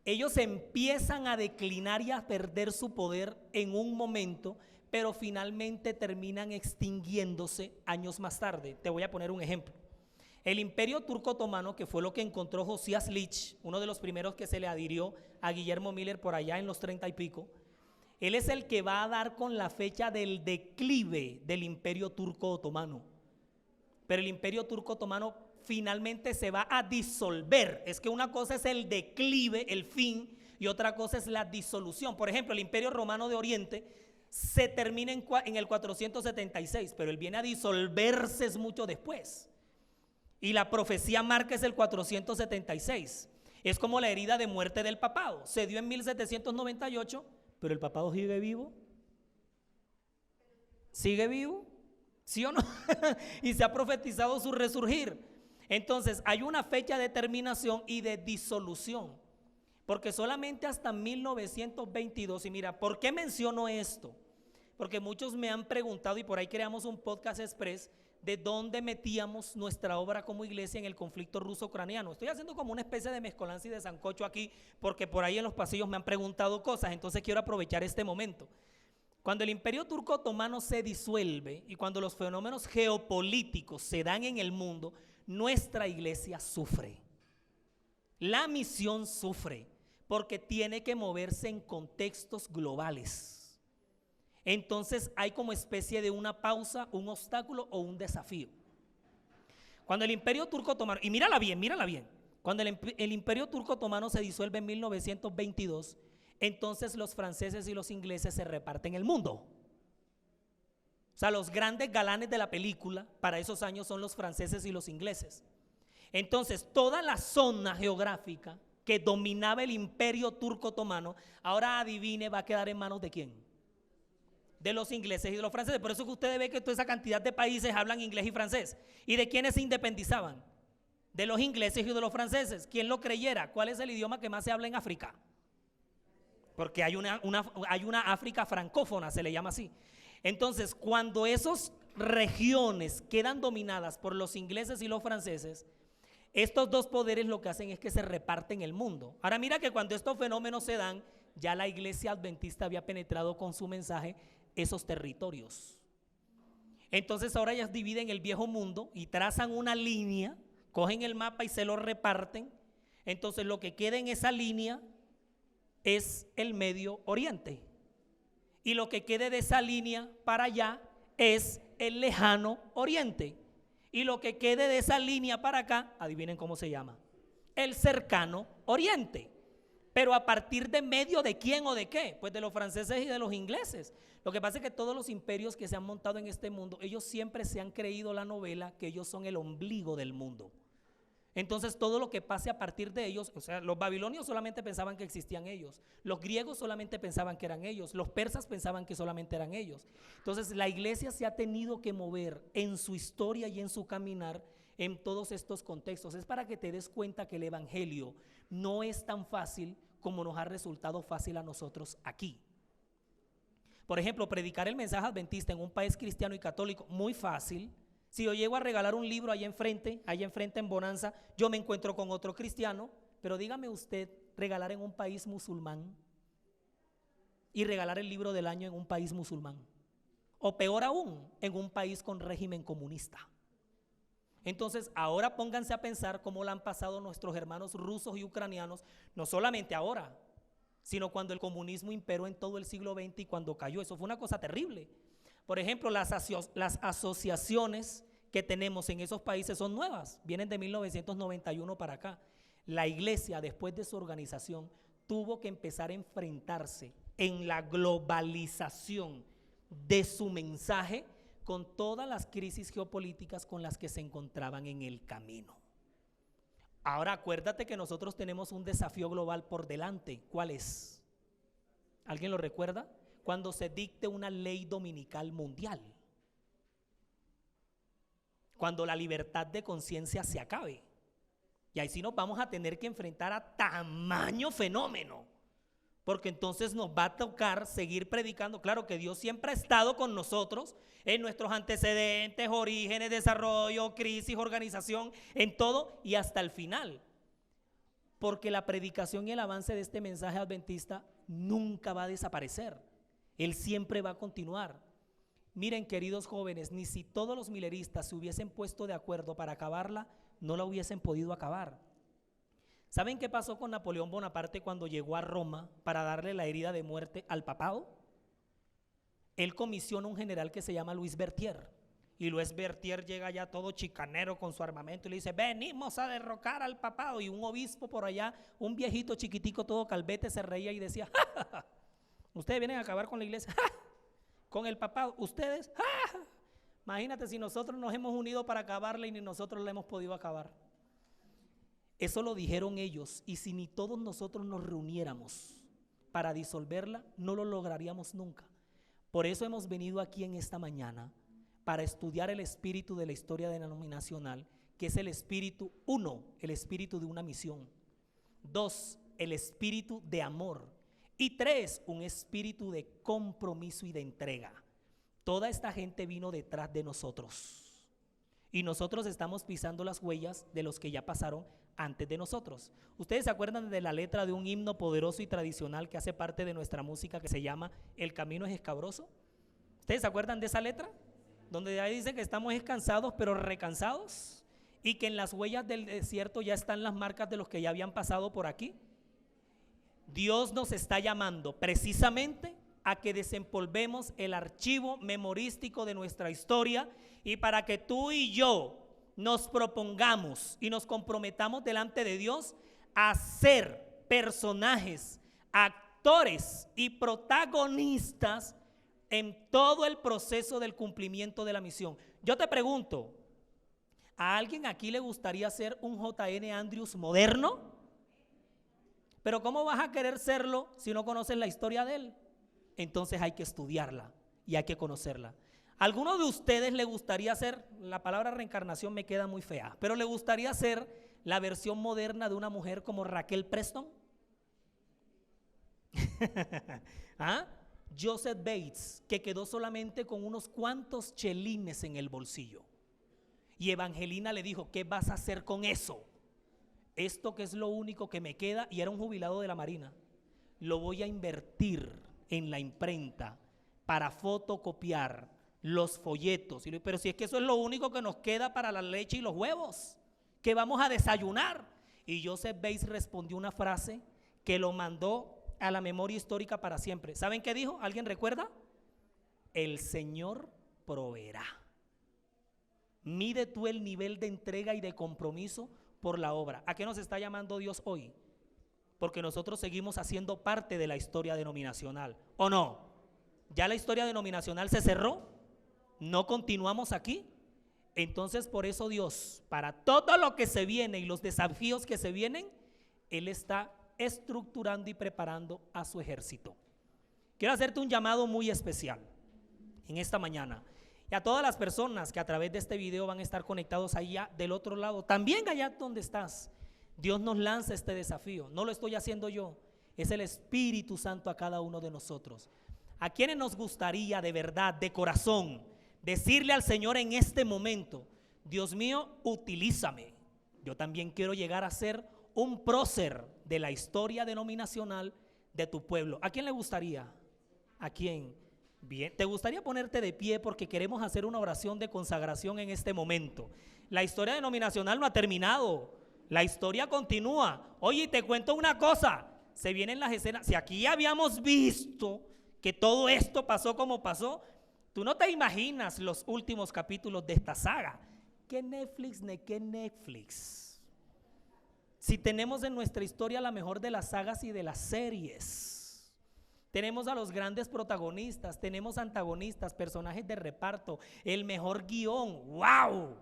ellos empiezan a declinar y a perder su poder en un momento, pero finalmente terminan extinguiéndose años más tarde. Te voy a poner un ejemplo. El Imperio Turco Otomano, que fue lo que encontró Josías Lich, uno de los primeros que se le adhirió a Guillermo Miller por allá en los 30 y pico, él es el que va a dar con la fecha del declive del Imperio Turco Otomano. Pero el Imperio Turco Otomano finalmente se va a disolver. Es que una cosa es el declive, el fin, y otra cosa es la disolución. Por ejemplo, el Imperio Romano de Oriente se termina en el 476, pero él viene a disolverse mucho después. Y la profecía marca es el 476. Es como la herida de muerte del papado. Se dio en 1798, pero el papado sigue vivo. ¿Sigue vivo? ¿Sí o no? Y se ha profetizado su resurgir. Entonces hay una fecha de terminación y de disolución, porque solamente hasta 1922, y mira, ¿por qué menciono esto? Porque muchos me han preguntado, y por ahí creamos un podcast express, de dónde metíamos nuestra obra como iglesia en el conflicto ruso-ucraniano. Estoy haciendo como una especie de mezcolanza y de sancocho aquí, porque por ahí en los pasillos me han preguntado cosas, entonces quiero aprovechar este momento. Cuando el Imperio Turco Otomano se disuelve y cuando los fenómenos geopolíticos se dan en el mundo, nuestra iglesia sufre. La misión sufre porque tiene que moverse en contextos globales. Entonces hay como especie de una pausa, un obstáculo o un desafío. Cuando el Imperio Turco Otomano, y mírala bien, cuando el Imperio Turco Otomano se disuelve en 1922, entonces los franceses y los ingleses se reparten el mundo. O sea, los grandes galanes de la película para esos años son los franceses y los ingleses. Entonces, toda la zona geográfica que dominaba el Imperio Turco Otomano, ahora adivine, va a quedar en manos ¿de quién? De los ingleses y de los franceses. Por eso que ustedes ven que toda esa cantidad de países hablan inglés y francés. ¿Y de quiénes se independizaban? De los ingleses y de los franceses. ¿Quién lo creyera? ¿Cuál es el idioma que más se habla en África? Porque hay una África francófona, se le llama así. Entonces, cuando esas regiones quedan dominadas por los ingleses y los franceses, estos dos poderes lo que hacen es que se reparten el mundo. Ahora mira que cuando estos fenómenos se dan, ya la iglesia adventista había penetrado con su mensaje esos territorios. Entonces ahora ellas dividen el viejo mundo y trazan una línea, cogen el mapa y se lo reparten. Entonces lo que queda en esa línea es el Medio Oriente, y lo que quede de esa línea para allá es el Lejano Oriente. Y lo que quede de esa línea para acá, adivinen cómo se llama, el cercano oriente. Pero a partir de medio de quién o de qué, pues de los franceses y de los ingleses. Lo que pasa es que todos los imperios que se han montado en este mundo, ellos siempre se han creído la novela que ellos son el ombligo del mundo. Entonces todo lo que pase a partir de ellos, o sea, los babilonios solamente pensaban que existían ellos, los griegos solamente pensaban que eran ellos, los persas pensaban que solamente eran ellos. Entonces la iglesia se ha tenido que mover en su historia y en su caminar en todos estos contextos. Es para que te des cuenta que el evangelio no es tan fácil como nos ha resultado fácil a nosotros aquí. Por ejemplo, predicar el mensaje adventista en un país cristiano y católico, muy fácil. Si yo llego a regalar un libro allá enfrente en Bonanza, yo me encuentro con otro cristiano, pero dígame usted, regalar en un país musulmán y regalar el libro del año en un país musulmán, o peor aún, en un país con régimen comunista. Entonces ahora pónganse a pensar cómo la han pasado nuestros hermanos rusos y ucranianos, no solamente ahora, sino cuando el comunismo imperó en todo el siglo XX y cuando cayó. Eso fue una cosa terrible. Por ejemplo, las asociaciones que tenemos en esos países son nuevas, vienen de 1991 para acá. La iglesia, después de su organización, tuvo que empezar a enfrentarse en la globalización de su mensaje con todas las crisis geopolíticas con las que se encontraban en el camino. Ahora acuérdate que nosotros tenemos un desafío global por delante. ¿Cuál es? ¿Alguien lo recuerda? Cuando se dicte una ley dominical mundial, cuando la libertad de conciencia se acabe, y ahí sí nos vamos a tener que enfrentar a tamaño fenómeno, porque entonces nos va a tocar seguir predicando. Claro que Dios siempre ha estado con nosotros en nuestros antecedentes, orígenes, desarrollo, crisis, organización, en todo y hasta el final, porque la predicación y el avance de este mensaje adventista nunca va a desaparecer. Él siempre va a continuar. Miren, queridos jóvenes, ni si todos los mileristas se hubiesen puesto de acuerdo para acabarla, no la hubiesen podido acabar. ¿Saben qué pasó con Napoleón Bonaparte cuando llegó a Roma para darle la herida de muerte al papado? Él comisiona un general que se llama Luis Berthier. Y Luis Berthier llega ya todo chicanero con su armamento y le dice: venimos a derrocar al papado. Y un obispo por allá, un viejito chiquitico todo calvete, se reía y decía: ¡ja, ja, ja! Ustedes vienen a acabar con la iglesia, ¡ja! Con el papado, ustedes, ¡ja! Imagínate si nosotros nos hemos unido para acabarla y ni nosotros la hemos podido acabar. Eso lo dijeron ellos, y si ni todos nosotros nos reuniéramos para disolverla, no lo lograríamos nunca. Por eso hemos venido aquí en esta mañana, para estudiar el espíritu de la historia denominacional, que es el espíritu, uno, el espíritu de una misión; dos, el espíritu de amor; y tres, un espíritu de compromiso y de entrega. Toda esta gente vino detrás de nosotros y nosotros estamos pisando las huellas de los que ya pasaron antes de nosotros. ¿Ustedes se acuerdan de la letra de un himno poderoso y tradicional que hace parte de nuestra música, que se llama El camino es escabroso? ¿Ustedes se acuerdan de esa letra? Donde ahí dice que estamos cansados pero recansados, y que en las huellas del desierto ya están las marcas de los que ya habían pasado por aquí. Dios nos está llamando precisamente a que desempolvemos el archivo memorístico de nuestra historia, y para que tú y yo nos propongamos y nos comprometamos delante de Dios a ser personajes, actores y protagonistas en todo el proceso del cumplimiento de la misión. Yo te pregunto, ¿a alguien aquí le gustaría ser un J.N. Andrews moderno? Pero ¿cómo vas a querer serlo si no conoces la historia de él? Entonces hay que estudiarla y hay que conocerla. ¿Alguno de ustedes le gustaría ser, la palabra reencarnación me queda muy fea, pero le gustaría ser la versión moderna de una mujer como Raquel Preston? ¿Ah? Joseph Bates, que quedó solamente con unos cuantos chelines en el bolsillo. Y Evangelina le dijo: ¿qué vas a hacer con eso? Esto que es lo único que me queda, y era un jubilado de la Marina, lo voy a invertir en la imprenta para fotocopiar los folletos. Pero si es que eso es lo único que nos queda para la leche y los huevos, ¿qué vamos a desayunar? Y Joseph Bates respondió una frase que lo mandó a la memoria histórica para siempre. ¿Saben qué dijo? ¿Alguien recuerda? El Señor proveerá. Mide tú el nivel de entrega y de compromiso por la obra. ¿A qué nos está llamando Dios hoy? Porque nosotros seguimos haciendo parte de la historia denominacional, ¿o no? ¿Ya la historia denominacional se cerró? ¿No continuamos aquí? Entonces, por eso Dios, para todo lo que se viene y los desafíos que se vienen, Él está estructurando y preparando a su ejército. Quiero hacerte un llamado muy especial en esta mañana. Y a todas las personas que a través de este video van a estar conectados allá del otro lado, también allá donde estás, Dios nos lanza este desafío. No lo estoy haciendo yo, es el Espíritu Santo a cada uno de nosotros. ¿A quienes nos gustaría de verdad, de corazón, decirle al Señor en este momento: Dios mío, utilízame? Yo también quiero llegar a ser un prócer de la historia denominacional de tu pueblo. ¿A quién le gustaría? ¿A quién? Bien, ¿te gustaría ponerte de pie? Porque queremos hacer una oración de consagración en este momento. La historia denominacional no ha terminado, la historia continúa. Oye, te cuento una cosa, se vienen las escenas. Si aquí ya habíamos visto que todo esto pasó como pasó, tú no te imaginas los últimos capítulos de esta saga. ¿Qué Netflix ni qué Netflix? Si tenemos en nuestra historia la mejor de las sagas y de las series. Tenemos a los grandes protagonistas, tenemos antagonistas, personajes de reparto, el mejor guión, wow,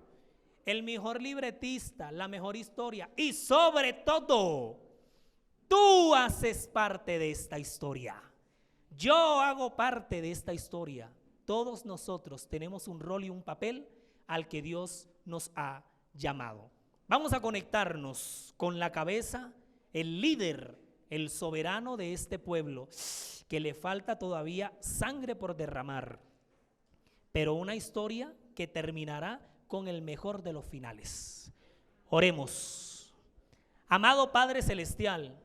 el mejor libretista, la mejor historia y sobre todo, tú haces parte de esta historia. Yo hago parte de esta historia. Todos nosotros tenemos un rol y un papel al que Dios nos ha llamado. Vamos a conectarnos con la cabeza, el líder, el soberano de este pueblo, que le falta todavía sangre por derramar, pero una historia que terminará con el mejor de los finales. Oremos. Amado Padre Celestial,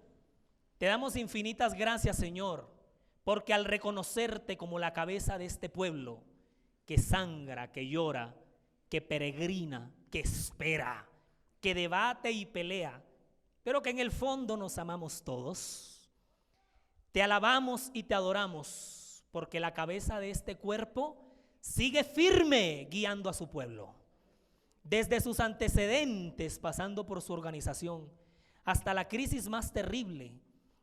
te damos infinitas gracias, Señor, porque al reconocerte como la cabeza de este pueblo, que sangra, que llora, que peregrina, que espera, que debate y pelea, pero que en el fondo nos amamos todos, te alabamos y te adoramos, porque la cabeza de este cuerpo sigue firme guiando a su pueblo, desde sus antecedentes, pasando por su organización, hasta la crisis más terrible,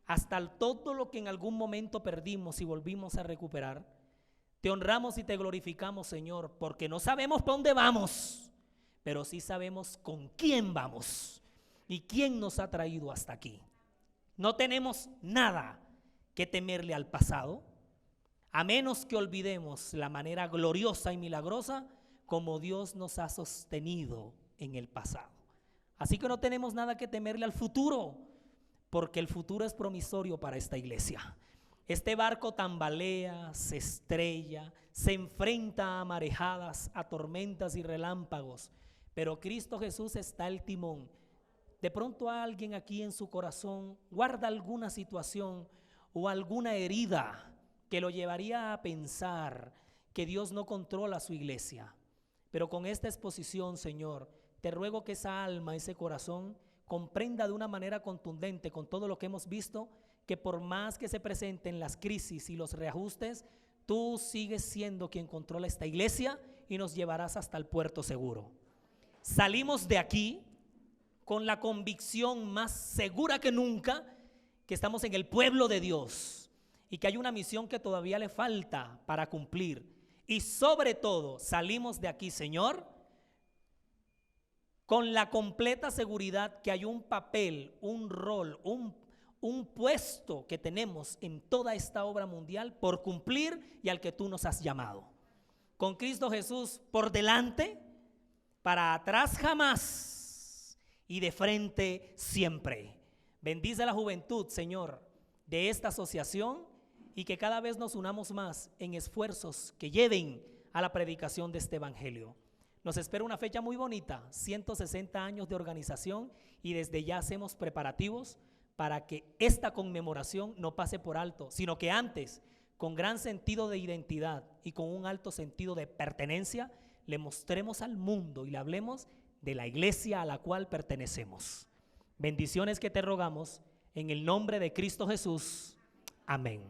hasta todo lo que en algún momento perdimos y volvimos a recuperar. Te honramos y te glorificamos, Señor, porque no sabemos para dónde vamos, pero sí sabemos con quién vamos y quién nos ha traído hasta aquí. No tenemos nada que temerle al pasado, a menos que olvidemos la manera gloriosa y milagrosa como Dios nos ha sostenido en el pasado. Así que no tenemos nada que temerle al futuro, porque el futuro es promisorio para esta iglesia. Este barco tambalea, se estrella, se enfrenta a marejadas, a tormentas y relámpagos, pero Cristo Jesús está al timón. De pronto alguien aquí en su corazón guarda alguna situación o alguna herida que lo llevaría a pensar que Dios no controla su iglesia. Pero con esta exposición, Señor, te ruego que esa alma, ese corazón, comprenda de una manera contundente con todo lo que hemos visto, que por más que se presenten las crisis y los reajustes, tú sigues siendo quien controla esta iglesia y nos llevarás hasta el puerto seguro. Salimos de aquí con la convicción más segura que nunca que estamos en el pueblo de Dios y que hay una misión que todavía le falta para cumplir. Y sobre todo salimos de aquí, Señor, con la completa seguridad que hay un papel, un rol, un puesto que tenemos en toda esta obra mundial por cumplir y al que tú nos has llamado. Con Cristo Jesús por delante, para atrás jamás y de frente siempre. Bendice la juventud, Señor, de esta asociación y que cada vez nos unamos más en esfuerzos que lleven a la predicación de este evangelio. Nos espera una fecha muy bonita, 160 años de organización, y desde ya hacemos preparativos para que esta conmemoración no pase por alto, sino que antes, con gran sentido de identidad y con un alto sentido de pertenencia, le mostremos al mundo y le hablemos de la iglesia a la cual pertenecemos. Bendiciones que te rogamos en el nombre de Cristo Jesús. Amén.